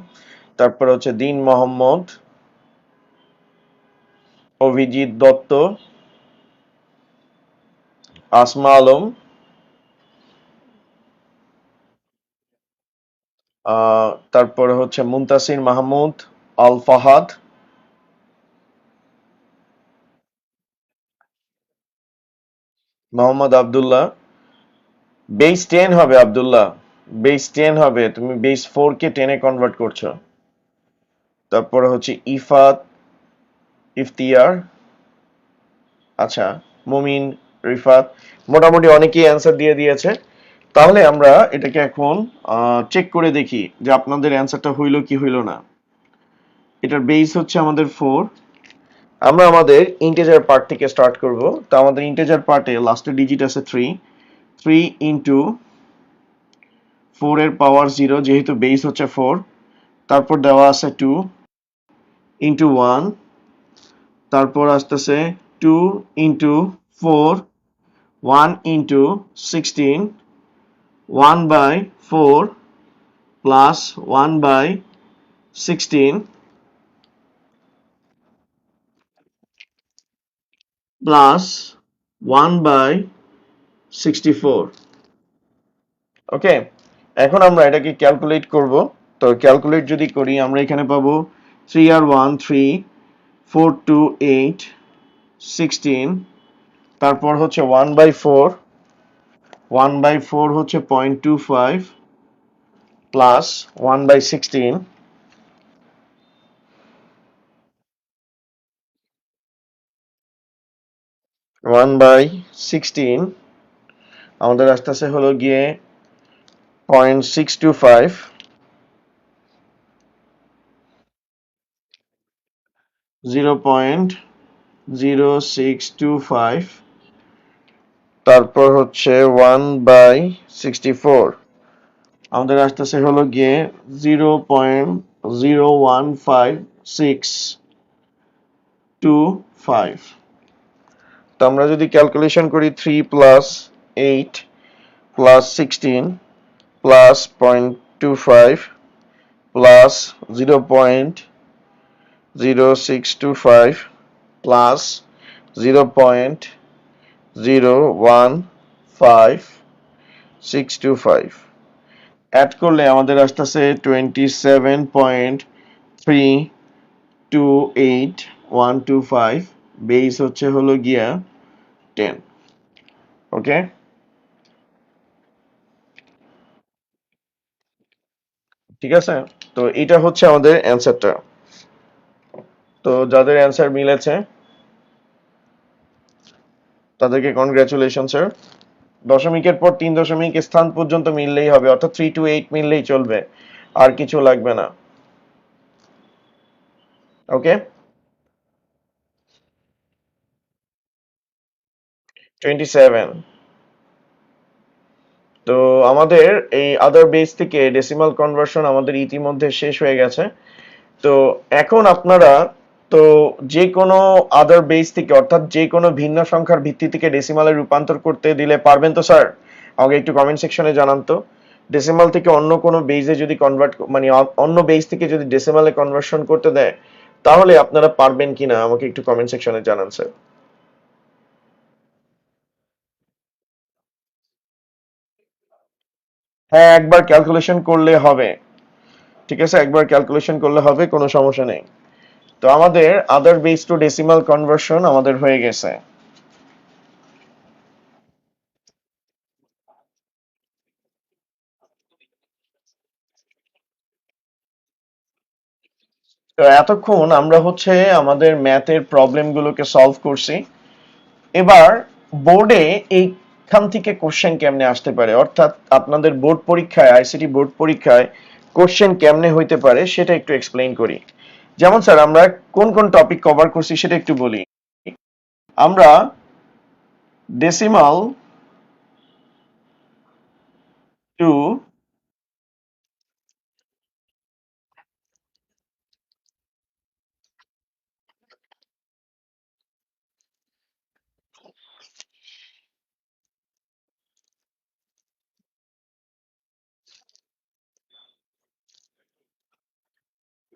তারপর হচ্ছে দিন মোহাম্মদ, অভিজিৎ দত্ত, আসমা আলম, তারপরে হচ্ছে মুনতাসির মাহমুদ, আল ফাহাদ, মোহাম্মদ আব্দুল্লাহ। বেস 10 হবে আব্দুল্লাহ, বেস 10 হবে, তুমি বেস 4 কে 10 এ কনভার্ট করছো। তারপরে হচ্ছে ইফাত, ইফতিয়ার, আচ্ছা, মুমিন, রিফাত, মোটামুটি অনেকেই অ্যান্সার দিয়ে দিয়েছে। তাহলে আমরা এটাকে এখন চেক করে দেখি যে আপনাদের অ্যান্সারটা হইলো কি হইলো না। এটার বেস হচ্ছে আমাদের 4। আমরা আমাদের ইন্টিজার পার্ট থেকে স্টার্ট করব। তো আমাদের ইন্টিজার পার্টে লাস্টের ডিজিট আছে 3। 3 ইন্টু 4 এর পাওয়ার 0, যেহেতু বেস হচ্ছে 4। তারপর দেওয়া আছে 2 ইন্টু 1। তারপর আসতেছে 2 into 4, 1 into 16, 1 by 4 plus 1 by 16 plus 1 by 64। Okay, এখন আমরা এটাকে ক্যালকুলেট করব। তো ক্যালকুলেট যদি করি আমরা এখানে পাবো 3 আর 1 3, 4 2 8, 16। তারপর হচ্ছে 1 বাই 4, 1 বাই 4 হচ্ছে 0.25 প্লাস 1 বাই 16, 1 বাই 16 আমাদের আসতেছে হলো গিয়ে 0.625, 0.0625। তারপর হচ্ছে 1 বাই 64 আমাদের আসতেছে হলো গিয়ে 0.0152625। তো আমরা যদি ক্যালকুলেশন করি 3 plus 8 plus 16 plus 0.25 plus 0.0625 plus 0.015625 add করলে আমাদের আসতেছে 27.328125। বেস হচ্ছে হলো গিয়া 10। ওকে, ঠিক আছে। তো এটা হচ্ছে আমাদের অ্যান্সারটা। তো যাদের অ্যান্সার মিলেছে তাদেরকে কনগ্রাচুলেশন স্যার। দশমিকের পর 3 দশমিক স্থান পর্যন্ত মিললেই হবে, অর্থাৎ 3 to 8 মিললেই চলবে, আর কিছু লাগবে না। ওকে, 27। তো আমাদের এই আদার বেস থেকে ডেসিমাল কনভার্সন আমাদের ইতিমধ্যে শেষ হয়ে গেছে। তো এখন আপনারা তো যে কোনো আদার বেস থেকে, অর্থাৎ যে কোনো ভিন্ন সংখ্যার ভিত্তি থেকে ডেসিমালে রূপান্তর করতে দিলে পারবেন তো স্যার? আমাকে একটু কমেন্ট সেকশনে জানান তো। ডেসিমাল থেকে অন্য কোনো বেসে যদি কনভার্ট, মানে অন্য বেস থেকে যদি ডেসিমালে কনভার্সন করতে দেয় তাহলে আপনারা পারবেন কিনা আমাকে একটু কমেন্ট সেকশনে জানান স্যার। হ্যাঁ, একবার ক্যালকুলেশন করলে হবে। ঠিক আছে, একবার ক্যালকুলেশন করলে হবে, কোনো সমস্যা নেই। তো আমাদের other base to decimal conversion আমাদের হয়ে গেছে। তো এতক্ষণ আমরা হচ্ছে আমাদের ম্যাথের প্রবলেমগুলোকে সলভ করছি। এবার বোর্ডে এইখান থেকে কোশ্চেন কেমনে আসতে পারে, অর্থাৎ আপনাদের বোর্ড পরীক্ষায়, আইসিটি বোর্ড পরীক্ষায় কোশ্চেন কেমনে হইতে পারে সেটা একটু এক্সপ্লেইন করি। যেমন স্যার আমরা কোন কোন টপিক কভার করছি সেটা একটু বলি। আমরা ডেসিমাল টু,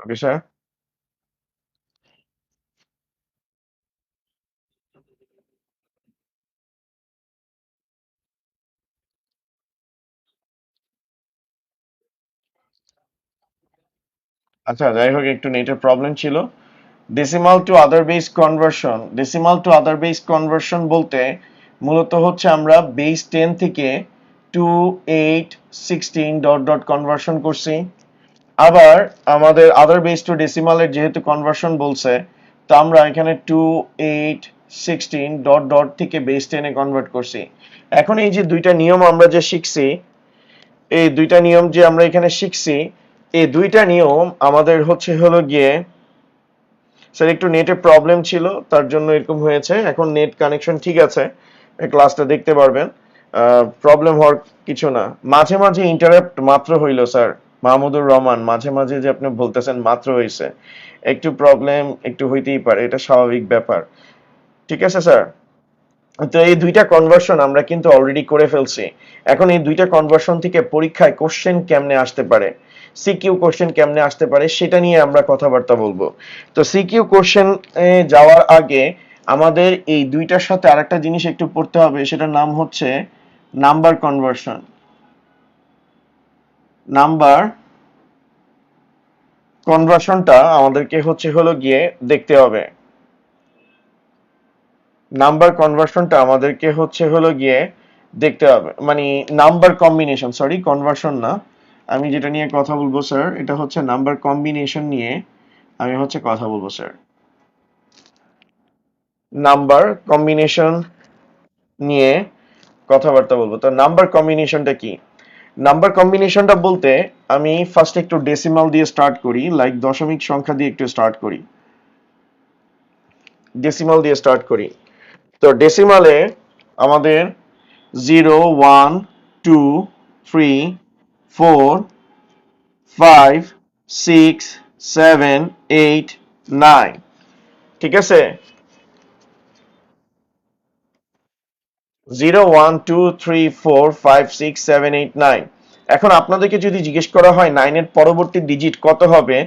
ওকে স্যার, আচ্ছা যাই হোক একটু নেটের প্রবলেম ছিল। Decimal to other base conversion, decimal to other base conversion বলতে মূলত হচ্ছে আমরা বেস 10 থেকে 2 8 16 ডট ডট কনভার্সন করছি। আবার আমাদের আদার বেস টু ডেসিমালের যেহেতু কনভার্সন বলছে, তো আমরা এখানে 2 8 16 ডট ডট থেকে বেস 10 এ কনভার্ট করছি। এখন এই যে দুইটা নিয়ম আমরা যে শিখছি, এই দুইটা নিয়ম যে আমরা এখানে শিখছি, এই দুইটা নিয়ম আমাদের হচ্ছে হলো গিয়ে স্যার একটু নেটে প্রবলেম ছিল, তার জন্য এরকম হয়েছে। এখন নেট কানেকশন ঠিক আছে, ক্লাসটা দেখতে পারবেন। প্রবলেম হওয়ার কিছু না। মাঝে মাঝে ইন্টারাপ্ট মাত্র হইল স্যার মাহমুদুর রহমান, মাঝে মাঝে যে আপনি বলতেছেন মাত্র হইছে, একটু প্রবলেম একটু হইতেই পারে, এটা স্বাভাবিক ব্যাপার। ঠিক আছে স্যার। তো এই দুইটা কনভার্সন আমরা কিন্তু অলরেডি করে ফেলছি। এখন এই দুইটা কনভার্সন থেকে পরীক্ষায় কোশ্চেন কেমনে আসতে পারে, সিকিউ কোশ্চেন কেমনে আসতে পারে, সেটা নিয়ে আমরা কথাবার্তা বলবো। তো সিকিউ কোশ্চেন যাওয়ার আগে আমাদের এই দুইটার সাথে আরেকটা জিনিস একটু পড়তে হবে, সেটার নাম হচ্ছে নাম্বার কনভার্সন। নাম্বার কনভার্সনটা আমাদেরকে হলো গিয়ে দেখতে হবে। নাম্বার কনভার্সনটা আমাদেরকে হলো গিয়ে দেখতে হবে, মানে নাম্বার কম্বিনেশন, সরি কনভার্সন না। আমি যেটা নিয়ে কথা বলবো স্যার, এটা হচ্ছে নাম্বার কম্বিনেশন নিয়ে আমি কথা বলবো স্যার। নাম্বার কম্বিনেশন নিয়ে কথাবার্তা বলবো। তো নাম্বার কম্বিনেশনটা কি? নাম্বার কম্বিনেশনটা বলতে আমি ফার্স্ট একটু ডেসিমাল দিয়ে স্টার্ট করি, লাইক দশমিক সংখ্যা দিয়ে একটু স্টার্ট করি, ডেসিমাল দিয়ে স্টার্ট করি। তো ডেসিমালে আমাদের 0 1 2 3 4 5 6 7 8 9, ঠিক আছে? 0 1 2 3 4 5 6 7 8 9। এখন আপনাদেরকে যদি জিজ্ঞেস করা হয় 9 এর পরবর্তী ডিজিট কত হবে,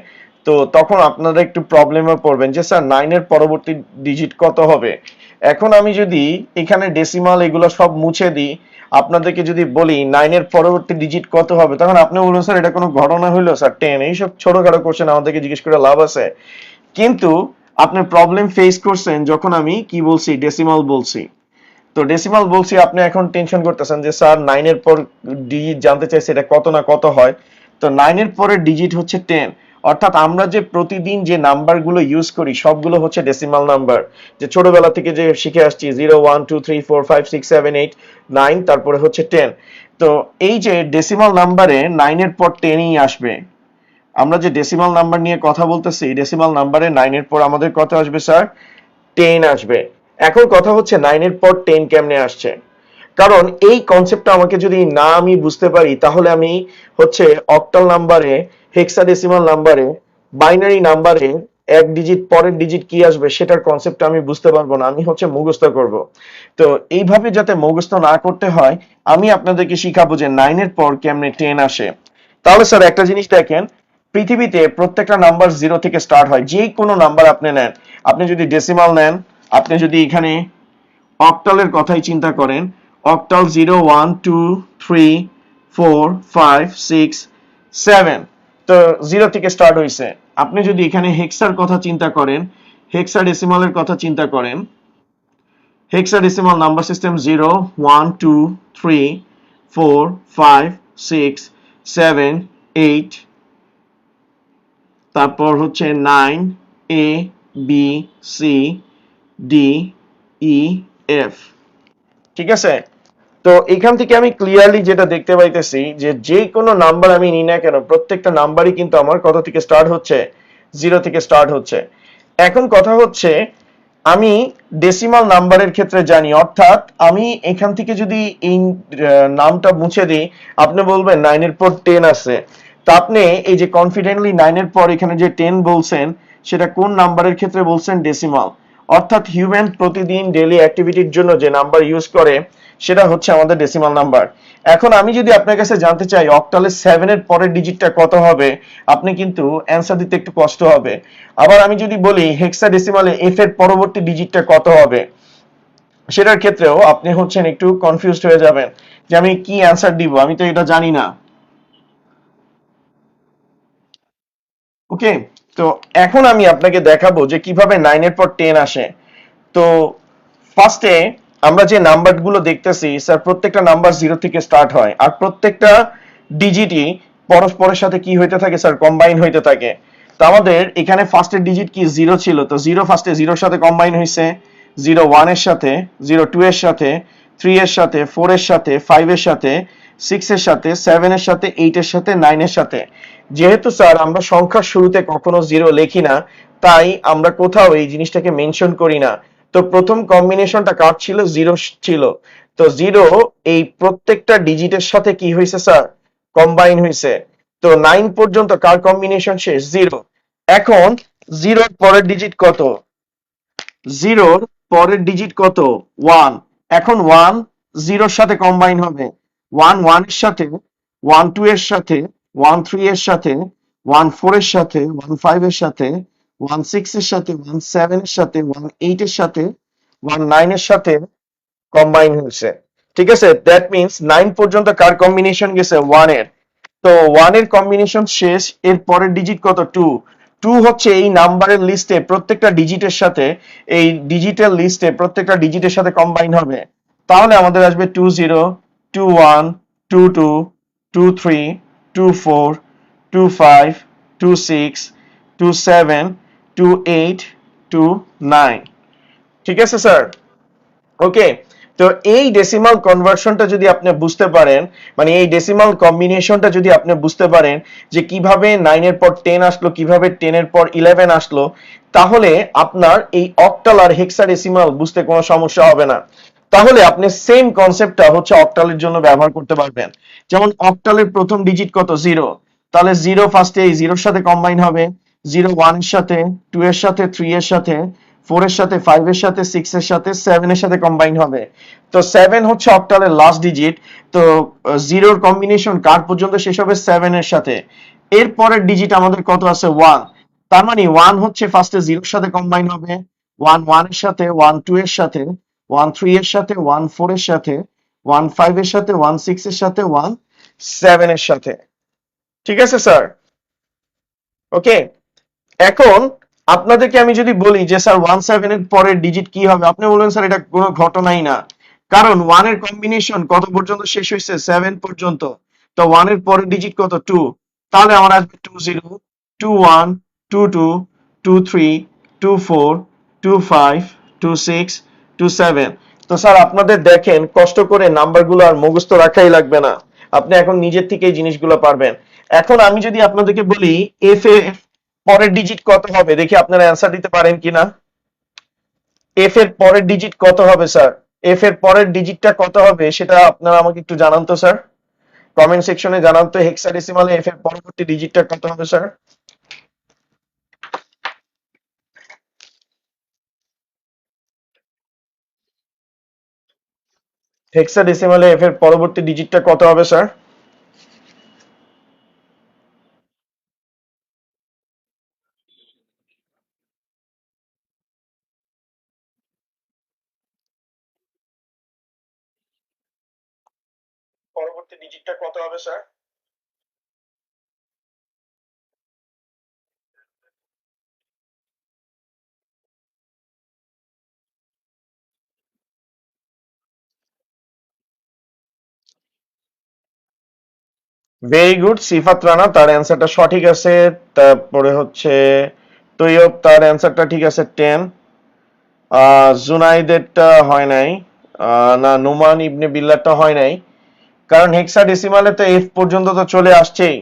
তো তখন আপনারা একটু প্রবলেমে পড়বেন যে স্যার 9 এর পরবর্তী ডিজিট কত হবে। এখন আমি যদি এখানে ডেসিমাল এগুলো সব মুছে দিই, আপনাদেরকে যদি বলি 9 এর পরবর্তী ডিজিট কত হবে, তখন আপনি বলুন স্যার এটা কোনো ঘটনা হইলো স্যার, 10। এইসব ছোটখাটো কোশ্চেন আমাদেরকে জিজ্ঞেস করে লাভ আছে? কিন্তু আপনি প্রবলেম ফেস করছেন যখন আমি কি বলছি, ডেসিমাল বলছি। তো ডেসিমাল বলছি, আপনি এখন টেনশন করতেছেন যে স্যার 9 এর পর ডিজিট জানতে চাইছে, এটা কত না কত হয়। তো 9 এর পরের ডিজিট হচ্ছে 10। অর্থাৎ আমরা যে প্রতিদিন যে নাম্বারগুলো ইউজ করি সবগুলো হচ্ছে ডেসিমাল নাম্বার, যে ছোটবেলা থেকে যে শিখে আসছি 0 1 2 3 4 5 6 7 8 9, তারপরে হচ্ছে 10। তো এই যে ডেসিমাল নাম্বারে 9 এর পর 10ই আসবে। আমরা যে ডেসিমাল নাম্বার নিয়ে কথা বলতেছি, ডেসিমাল নাম্বারে 9 এর পর আমাদের কত আসবে স্যার? 10 আসবে। এখন কথা হচ্ছে 9 এর পর 10 কেমনে আসছে, কারণ এই কনসেপ্টটা আমাকে যদি না আমি বুঝতে পারি, তাহলে আমি অক্টাল নাম্বারে, হেক্সাডেসিমাল নাম্বারে, বাইনারি নাম্বারে এক ডিজিট পরের ডিজিট কি আসবে সেটার কনসেপ্টটা আমি বুঝতে পারবো না, আমি মুখস্থ করব। তো এইভাবে যাতে মুখস্থ না করতে হয়, আমি আপনাদেরকে শিখাবো যে 9 এর পর কেমনে 10 আসে। তাহলে স্যার একটা জিনিস দেখেন, পৃথিবীতে প্রত্যেকটা নাম্বার 0 থেকে স্টার্ট হয়। যে কোনো নাম্বার আপনি নেন, আপনি যদি ডেসিমাল নেন, আপনি যদি এখানে অক্টালের কথাই চিন্তা করেন, অক্টাল 0 1 2 3 4 5 6 7, তো 0 থেকে স্টার্ট হইছে। আপনি যদি এখানে হেক্সার কথা চিন্তা করেন, হেক্সাডেসিমালের কথা চিন্তা করেন, হেক্সাডেসিমাল নাম্বার সিস্টেম 0 1 2 3 4 5 6 7 8, তারপর হচ্ছে 9 A B C D E F, ঠিক আছে? তো এখান থেকে আমি ক্লিয়ারলি যেটা দেখতে পাইতেছি যে যে কোনো নাম্বার আমি নিই না কেন, প্রত্যেকটা নাম্বারই কিন্তু আমার কত থেকে স্টার্ট হচ্ছে? 0 থেকে স্টার্ট হচ্ছে। এখন কথা হচ্ছে, আমি ডেসিমাল নাম্বারের ক্ষেত্রে জানি, অর্থাৎ আমি এখান থেকে যদি এই নামটা মুছে দিই, আপনি বলবেন 9 এর পর 10 আছে। তো আপনি এই যে কনফিডেন্টলি 9 এর পর এখানে যে 10 বলছেন, সেটা কোন নাম্বারের ক্ষেত্রে বলছেন? ডেসিমাল। অর্থাৎ হিউম্যান প্রতিদিন ডেইলি অ্যাক্টিভিটির জন্য যে নাম্বার ইউজ করে সেটা হচ্ছে আমাদের ডেসিমাল নাম্বার। এখন আমি যদি আপনার কাছে জানতে চাই অক্টালে 7 এর পরের ডিজিটটা কত হবে, আপনি কিন্তু অ্যানসার দিতে একটু কষ্ট হবে। আবার আমি যদি বলি হেক্সাডেসিমালে এফ এর পরবর্তী ডিজিটটা কত হবে, সেটার ক্ষেত্রেও আপনি একটু কনফিউজড হয়ে যাবেন যে আমি কি অ্যানসার দিব, আমি তো এটা জানি না। ওকে, তো এখন আমি আপনাকে দেখাবো যে কিভাবে 9 এর পর 10 আসে। তো ফার্স্টে আমরা যে নাম্বারগুলো দেখতেছি স্যার, প্রত্যেকটা নাম্বার 0 থেকে স্টার্ট হয়, আর প্রত্যেকটা ডিজিটই পরস্পরের সাথে কি হইতে থাকে স্যার? কম্বাইন হইতে থাকে। তো আমাদের এখানে ফার্স্টের ডিজিট কি? 0 ছিল, তো 0 ফার্স্টে 0 এর সাথে কম্বাইন হইছে, 0 1 এর সাথে, 0 2 এর সাথে, 3 এর সাথে, 4 এর সাথে, 5 এর সাথে, 6 এর সাথে, 7 এর সাথে, 8 এর সাথে, 9 এর সাথে। যেহেতু স্যার আমরা সংখ্যার শুরুতে কখনো 0 লিখি না, তাই আমরা কোথাও এই জিনিসটাকে মেনশন করি না। তো প্রথম কম্বিনেশনটা কার ছিল? 0 ছিল। তো 0 এই প্রত্যেকটা ডিজিটের সাথে কি হয়েছে স্যার? কম্বাইন হয়েছে। তো 9 পর্যন্ত কার কম্বিনেশন শেষ? 0। এখন 0 পরের ডিজিট কত? 0 পরের ডিজিট কত? 1। এখন 1 0 এর সাথে কম্বাইন হবে। 1 1 এর সাথে, 1 2 এর সাথে, 1 3 এর সাথে, 1 4 এর সাথে, 1 5 এর সাথে, 1 6 এর সাথে, 1 7 এর সাথে, 1 8 এর সাথে, 1 9 এর সাথে কম্বাইন হয়েছে। ঠিক আছে, দ্যাট মিন্স 9 পর্যন্ত কার কম্বিনেশন গেছে? 1 এর। তো 1 এর কম্বিনেশন শেষ। এর পরের ডিজিট কত? 2। 2 হচ্ছে এই নাম্বারের লিস্টে প্রত্যেকটা ডিজিটের সাথে, এই ডিজিটাল লিস্টে প্রত্যেকটা ডিজিটের সাথে কম্বাইন হবে। তাহলে আমাদের আসবে 20 21 22 23 24 25 26 27 28 29। ঠিক আছে স্যার? ওকে। তো এই ডেসিমাল কনভার্সনটা যদি আপনি বুঝতে পারেন, মানে এই ডেসিমাল কম্বিনেশনটা যদি আপনি বুঝতে পারেন যে কিভাবে 9 এর পর 10 আসলো, কিভাবে 10 এর পর 11 আসলো, তাহলে আপনার এই অক্টাল আর হেক্সাডেসিমাল বুঝতে কোনো সমস্যা হবে না। তাহলে আপনি সেম কনসেপ্টটা হচ্ছে অক্টালের জন্য ব্যবহার করতে পারবেন। যেমন অক্টালের প্রথম ডিজিট কত? 0। তাহলে 0 ফার্স্টে এই 0 এর সাথে কম্বাইন হবে। 0 1 এর সাথে, 2 এর সাথে, 3 এর সাথে, 4 এর সাথে, 5 এর সাথে, 6 এর সাথে, 7 এর সাথে কম্বাইন হবে। তো 7 হচ্ছে অক্টালের লাস্ট ডিজিট। তো 0 এর কম্বিনেশন কার পর্যন্ত শেষ হবে? 7 এর সাথে। এর পরের ডিজিট আমাদের কত আছে? 1। তার মানে 1 হচ্ছে ফার্স্টে 0 এর সাথে কম্বাইন হবে, 1 1 এর সাথে, 1 2 এর সাথে, 1 3 এর সাথে, 1 4 এর সাথে, 1 5 এর সাথে, 1 6 এর সাথে, 1 7 এর সাথে। ঠিক আছে স্যার? ওকে। এখন আপনাদেরকে আমি যদি বলি যে স্যার 17 এর পরের ডিজিট কি হবে, আপনি বলবেন স্যার এটা কোনো ঘটনাই না। কারণ 1 এর কম্বিনেশন কত পর্যন্ত শেষ হয়েছে? 7 পর্যন্ত। তো 1 এর পরের ডিজিট কত? 2। তাহলে আমার আসবে 20 21 22 23 24 25 26 27। তো স্যার আপনাদের দেখেন কষ্ট করে নাম্বারগুলো আর মুখস্থ রাখাই লাগবে না, আপনি এখন নিজের থেকে এই জিনিসগুলো পারবেন। এখন আমি যদি আপনাদেরকে বলি এফ এ পরের ডিজিট কত হবে, দেখি আপনারা অ্যান্সার দিতে পারেন কিনা। এফ এর পরের ডিজিট কত হবে স্যার? এফ এর পরের ডিজিটটা কত হবে সেটা আপনারা আমাকে একটু জানান তো স্যার, কমেন্ট সেকশনে জানান তো হেক্সাডেসিমালে এফ এর পরবর্তী ডিজিটটা কত হবে স্যার? হেক্সাডেসিমালে এফ এর পরবর্তী ডিজিটটা কত হবে স্যার? পরবর্তী ডিজিটটা কত হবে স্যার? ভেরি গুড, সিফাত রানা তার অ্যান্সারটা সঠিক আছে। তারপরে হচ্ছে তৈয়ব, তার অ্যান্সারটা ঠিক আছে 10। জুনাইদেরটা হয় নাই। না, নোমান ইবনে বিল্লাহটা হয় নাই। কারণ হেক্সাডেসিমালে তো এফ পর্যন্ত তো চলে আসছেই।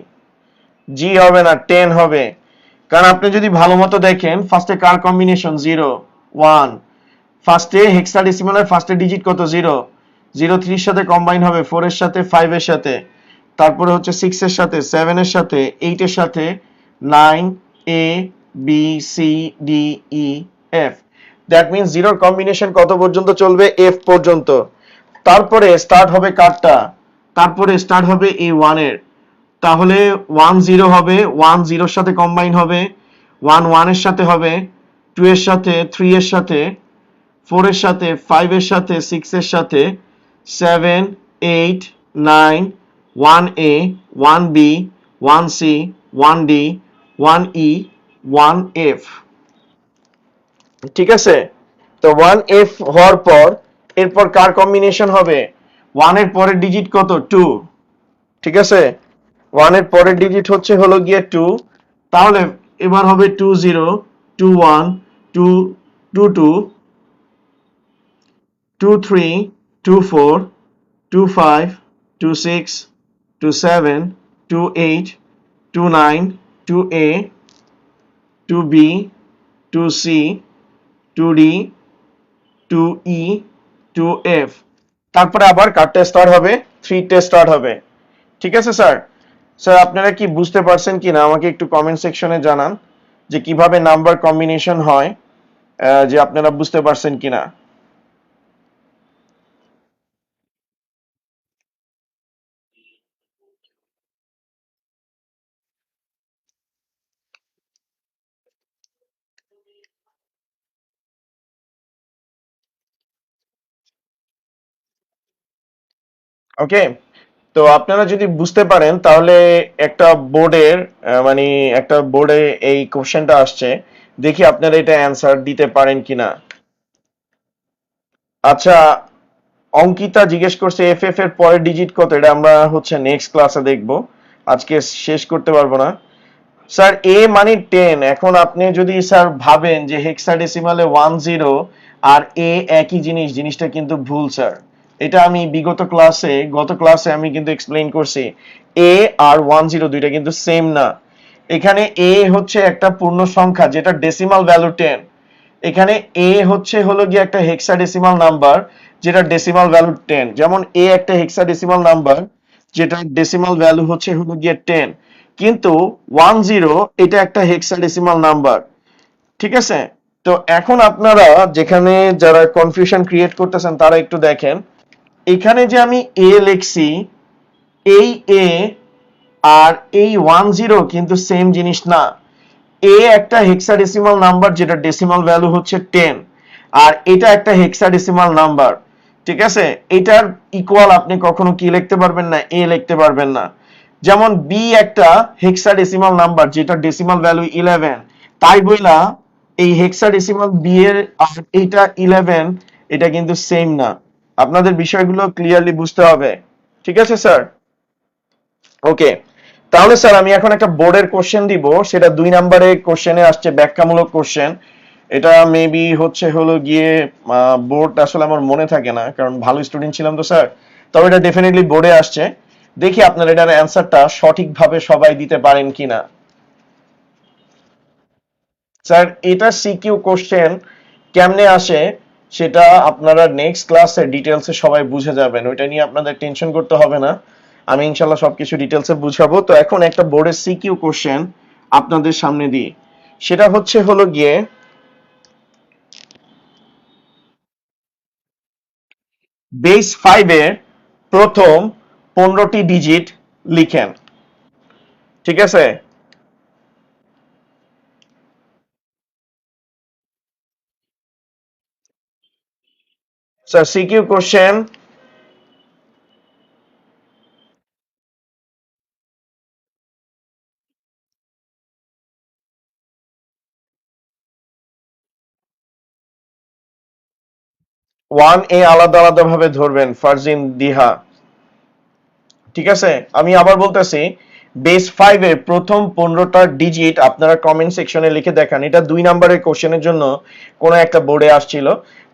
জি হবে না, 10 হবে। কারণ আপনি যদি ভালো মতো দেখেন ফার্স্টে কার কম্বিনেশন? 0 1। ফার্স্টে হেক্সাডেসিমালের ফার্স্টে ডিজিট কত? 0। 0 3 এর সাথে কম্বাইন হবে, 4 এর সাথে, 5 এর সাথে, তারপরে হচ্ছে 6 এর সাথে, 7 এর সাথে, 8 এর সাথে, 9 A B C D E F. That means 0 combination কত পর্যন্ত চলবে? এফ পর্যন্ত। তারপরে স্টার্ট হবে কারটা? তারপরে স্টার্ট হবে এই 1 এর। তাহলে 1 0 হবে, 1 0 এর সাথে কম্বাইন হবে, 1 1 এর সাথে হবে, 2 এর সাথে, 3 এর সাথে, 4 এর সাথে, 5 এর সাথে, 6 এর সাথে, 7 8 9, 1 এ, 1 বি, 1 সি, 1 ডি, 1 ই, 1 এফ। ঠিক আছে? তো 1 এফ হওয়ার পর এরপর কার কম্বিনেশন হবে? 1 এর পরের ডিজিট কত? 2। ঠিক আছে, 1 এর পরের ডিজিট হচ্ছে হলো গিয়ে 2। তাহলে এবার হবে 20 21 2 22 23 24 25 26, 27, 28, 29, 2A, 2B, 2C, 2D, 2E, 2F। তারপরে আবার কারটা স্টার্ট হবে, 3 স্টার্ট হবে। ঠিক আছে স্যার? স্যার আপনারা কি বুঝতে পারছেন কিনা আমাকে একটু কমেন্ট সেকশনে জানান যে কিভাবে নাম্বার কম্বিনেশন হয়, যে আপনারা বুঝতে পারছেন কিনা। ওকে, তো আপনারা যদি বুঝতে পারেন তাহলে একটা বোর্ডের মানে একটা বোর্ডে এই কোশ্চেনটা আসছে, দেখি আপনারা এটা অ্যান্সার দিতে পারেন কিনা। আচ্ছা, অঙ্কিতা জিজ্ঞেস করছে এফএফ এর পরের ডিজিট কত, এটা আমরা হচ্ছে নেক্সট ক্লাসে দেখব, আজকে শেষ করতে পারবো না। স্যার এ মানে 10, এখন আপনি যদি স্যার ভাবেন যে হেক্সাডেসিমালে 10 আর এ একই জিনিস, জিনিসটা কিন্তু ভুল স্যার। এটা আমি বিগত ক্লাসে গত ক্লাসে আমি কিন্তু এক্সপ্লেইন করছি, এ আর 10 দুইটা কিন্তু সেম না। এখানে এ হচ্ছে একটা পূর্ণ সংখ্যা যেটা ডেসিমাল ভ্যালু 10, এখানে এ হচ্ছে হলো গিয়ে একটা হেক্সাডেসিমাল নাম্বার যেটা ডেসিমাল ভ্যালু 10। যেমন এ একটা হেক্সাডেসিমাল নাম্বার যেটা ডেসিমাল ভ্যালু হচ্ছে হলো গিয়ে 10, কিন্তু 10 এটা একটা হেক্সাডেসিমাল নাম্বার। ঠিক আছে? তো এখন আপনারা যেখানে যারা কনফিউশন ক্রিয়েট করতেছেন তারা একটু দেখেন, এখানে যে আমি এ লিখছি, এই এ আর এই 10 কিন্তু সেম জিনিস না। এ একটা হেক্সাডেসিমাল নাম্বার যেটা ডেসিমাল ভ্যালু হচ্ছে 10, আর এটা একটা হেক্সাডেসিমাল নাম্বার। ঠিক আছে? এটার ইকুয়াল আপনি কখনো কি লিখতে পারবেন না, এ লিখতে পারবেন না। যেমন বি একটা হেক্সাডেসিমাল নাম্বার যেটা ডেসিমাল ভ্যালু 11, তাই বইলা এই হেক্সাডেসিমাল বি এর আর এটা 11 এটা কিন্তু সেম না। আপনাদের বিষয়গুলো ক্লিয়ারলি বুঝতে হবে। ঠিক আছে স্যার? ওকে, তাহলে স্যার আমি এখন একটা বোর্ডের কোশ্চেন দিব, সেটা 2 নম্বরের কোশ্চেনে আসছে, ব্যাখ্যামূলক কোশ্চেন। এটা মেবি হচ্ছে হলো গিয়ে বোর্ড আসলে আমার মনে থাকে না কারণ ভালো স্টুডেন্ট ছিলাম তো স্যার, তবে এটা ডেফিনেটলি বোর্ডে আসছে। দেখি আপনার এটার অ্যান্সারটা সঠিকভাবে সবাই দিতে পারেন কিনা। স্যার এটা সিকিউ কোশ্চেন কেমনে আসে সেটা আপনারা নেক্সট ক্লাসে ডিটেলসে সবাই বুঝে যাবেন, ওইটা নিয়ে আপনাদের টেনশন করতে হবে না, আমি ইনশাল্লাহ সবকিছু ডিটেলসে বুঝাবো। তো এখন একটা বোর্ডের সিকিউ কোশ্চেন আপনাদের সামনে দিই, সেটা হচ্ছে হলো গিয়ে বেস 5 এর প্রথম 15টি ডিজিট লিখেন। ঠিক আছে স্যার, সিকিউ কোশ্চেন। 1A আলাদা আলাদা ভাবে ধরবেন, ফারজিন দিহা। ঠিক আছে, আমি আবার বলতেছি, বেস 5 এর প্রথম 15টা ডিজিট আপনারা কমেন্ট সেকশনে লিখে দেখান। এটা 2 নম্বরের কোশ্চেনের জন্য কোন একটা বোর্ডে আসছিল।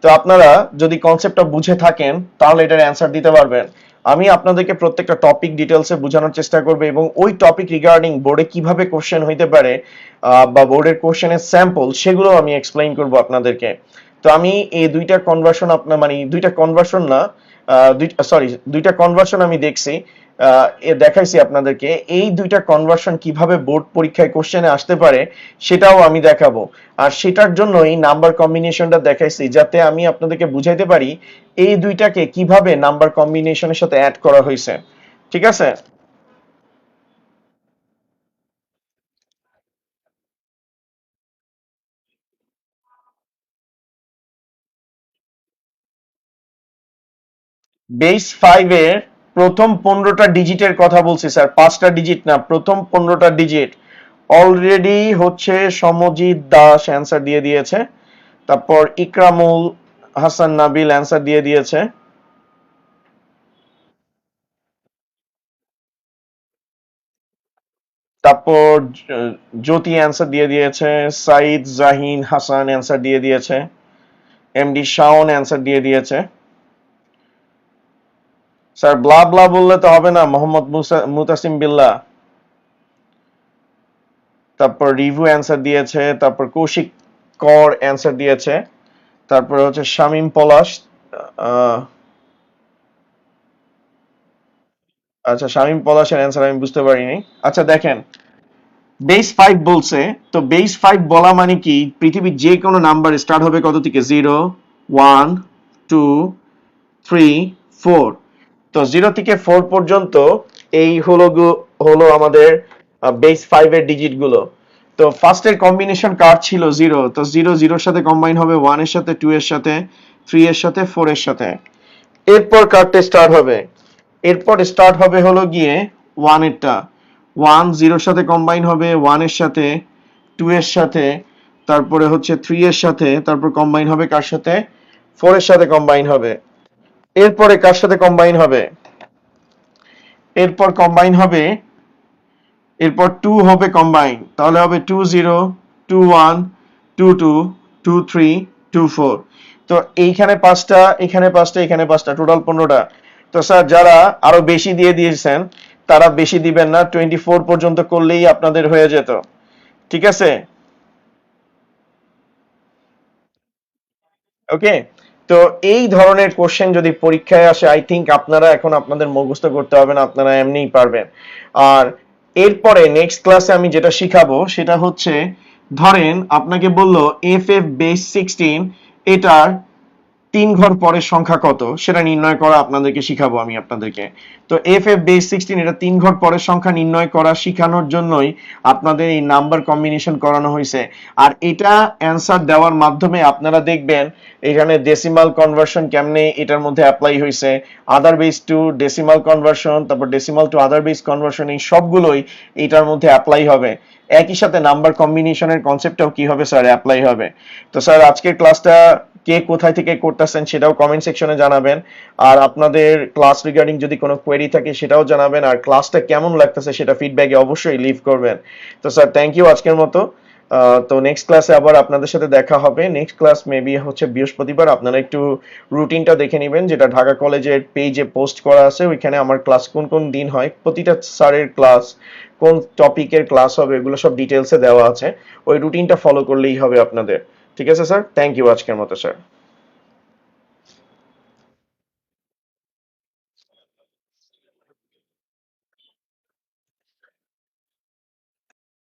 তো আপনারা যদি কনসেপ্টটা বুঝে থাকেন তাহলে এটার অ্যান্সার দিতে পারবেন। আমি আপনাদেরকে প্রত্যেকটা টপিক ডিটেলসে বোঝানোর চেষ্টা করব এবং ওই টপিক রিগার্ডিং বোর্ডে কিভাবে কোশ্চেন হইতে পারে বা বোর্ডের কোশ্চেনের স্যাম্পল সেগুলো আমি এক্সপ্লেইন করব আপনাদেরকে। তো আমি এই দুইটা কনভার্সন আপনার মানে দুইটা কনভার্সন না, দুইটা কনভার্সন আমি দেখছি, দেখাইছি আপনাদেরকে। এই দুইটা কনভার্সন কিভাবে বোর্ড পরীক্ষায় কোশ্চেনে আসতে পারে সেটাও আমি দেখাবো। আর সেটার জন্য এই নাম্বার কম্বিনেশনটা দেখাইছি যাতে আমি আপনাদেরকে বুঝাইতে পারি এই দুইটাকে কিভাবে নাম্বার কম্বিনেশনের সাথে অ্যাড করা হয়েছে। ঠিক আছে? বেস 5 এর প্রথম 15টা ডিজিটের কথা বলছি স্যার, 5টা ডিজিট না, প্রথম 15টা ডিজিট। অলরেডি হচ্ছে সমজিৎ দাস অ্যান্সার দিয়ে দিয়েছে, তারপর ইকরামুল হাসান নাবিল অ্যান্সার দিয়ে দিয়েছে, তারপর জ্যোতি অ্যান্সার দিয়ে দিয়েছে, সাইদ জাহিন হাসান অ্যান্সার দিয়ে দিয়েছে, এমডি শাওন অ্যান্সার দিয়ে দিয়েছে। স্যার ব্লা ব্লা বললে তো হবে না, মোহাম্মদ মুতাসিম বিল্লাহ, তারপর রিভিউ অ্যান্সার দিয়েছে, তারপর কৌশিক কর অ্যান্সার দিয়েছে, তারপরে হচ্ছে শামীম পলাশ, আহ, আচ্ছা শামীম পলাশের অ্যান্সার আমি বুঝতে পারিনি। আচ্ছা দেখেন, বেস 5 বলছে, তো বেস 5 বলা মানে কি পৃথিবীর যে কোনো নাম্বার স্টার্ট হবে কত থেকে, 0 1 2 3 4। তো 0 থেকে 4 পর্যন্ত এই হলো আমাদের বেস 5 এর ডিজিট গুলো। তো ফার্স্টের কম্বিনেশন কার্ড ছিল 0, তো 0 0 এর সাথে কম্বাইন হবে 1 এর সাথে, 2 এর সাথে, 3 এর সাথে, 4 এর সাথে। এরপর কার্ডটা স্টার্ট হবে, এরপর স্টার্ট হবে হলো গিয়ে 1 এরটা, 1 0 এর সাথে কম্বাইন হবে 1 এর সাথে, 2 এর সাথে, তারপরে হচ্ছে 3 এর সাথে, তারপর কম্বাইন হবে কার সাথে, 4 এর সাথে কম্বাইন হবে। এরপরে কার সাথে কম্বাইন হবে, এরপর কম্বাইন হবে, এরপর 2 হবে কম্বাইন, তাহলে হবে 2 0 2 1 2 2 2 3 2 4। তো এইখানে পাঁচটা, এখানে পাঁচটা, এখানে পাঁচটা, টোটাল 15টা। তো স্যার যারা আরো বেশি দিয়ে দিয়েছেন তারা বেশি দিবেন না, 24 পর্যন্ত করলেই আপনাদের হয়ে যেত। ঠিক আছে, ওকে। তো এই ধরনের কোশ্চেন যদি পরীক্ষায় আসে, আই থিংক আপনারা এখন আপনাদের মুখস্থ করতে হবে না, আপনারা এমনিই পারবেন। আর এরপরে নেক্সট ক্লাসে আমি যেটা শিখাবো সেটা হচ্ছে, ধরেন আপনাকে বললো এফ এফ বেস 16, এটার 3 ঘর পরের সংখ্যা কত সেটা নির্ণয় করা আপনাদেরকে শিখাবো আমি আপনাদেরকে। তো এফ এফ বেস 16 এটা 3 ঘর পরের সংখ্যা নির্ণয় করা শিখানোর জন্যই আপনাদের এই নাম্বার কম্বিনেশন করানো হয়েছে। আর এটা অ্যান্সার দেওয়ার মাধ্যমে আপনারা দেখবেন এখানে ডেসিমাল কনভার্সন কেমনে এটার মধ্যে অ্যাপ্লাই হয়েছে, other base to decimal conversion, তারপর decimal to other base conversion, এই সবগুলোই এটার মধ্যে অ্যাপ্লাই হবে। একই সাথে নাম্বার কম্বিনেশনের কনসেপ্টটাও কি হবে স্যার, অ্যাপ্লাই হবে। তো স্যার আজকের ক্লাসটা কে কোথায় থেকে করতেছেন সেটাও কমেন্ট সেকশনে জানাবেন। আর আপনাদের ক্লাস রিগার্ডিং যদি কোনো কোয়েরি থাকে সেটাও জানাবেন, আর ক্লাসটা কেমন লাগতেছে সেটা ফিডব্যাকে অবশ্যই লিভ করবেন। তো স্যার থ্যাংক ইউ আজকের মতো। তো নেক্সট ক্লাসে আবার আপনাদের সাথে দেখা হবে। নেক্সট ক্লাস মেবি হচ্ছে বৃহস্পতিবার। আপনারা একটু রুটিনটা দেখে নেবেন, যেটা ঢাকা কলেজের পেজে পোস্ট করা আছে, ওইখানে আমার ক্লাস কোন কোন দিন হয়, প্রতিটা স্যারের ক্লাস, কোন টপিকের ক্লাস হবে, এগুলো সব ডিটেলসে দেওয়া আছে। ওই রুটিনটা ফলো করলেই হবে আপনাদের। ঠিক আছে স্যার, থ্যাংক ইউ আজকের মতো স্যার।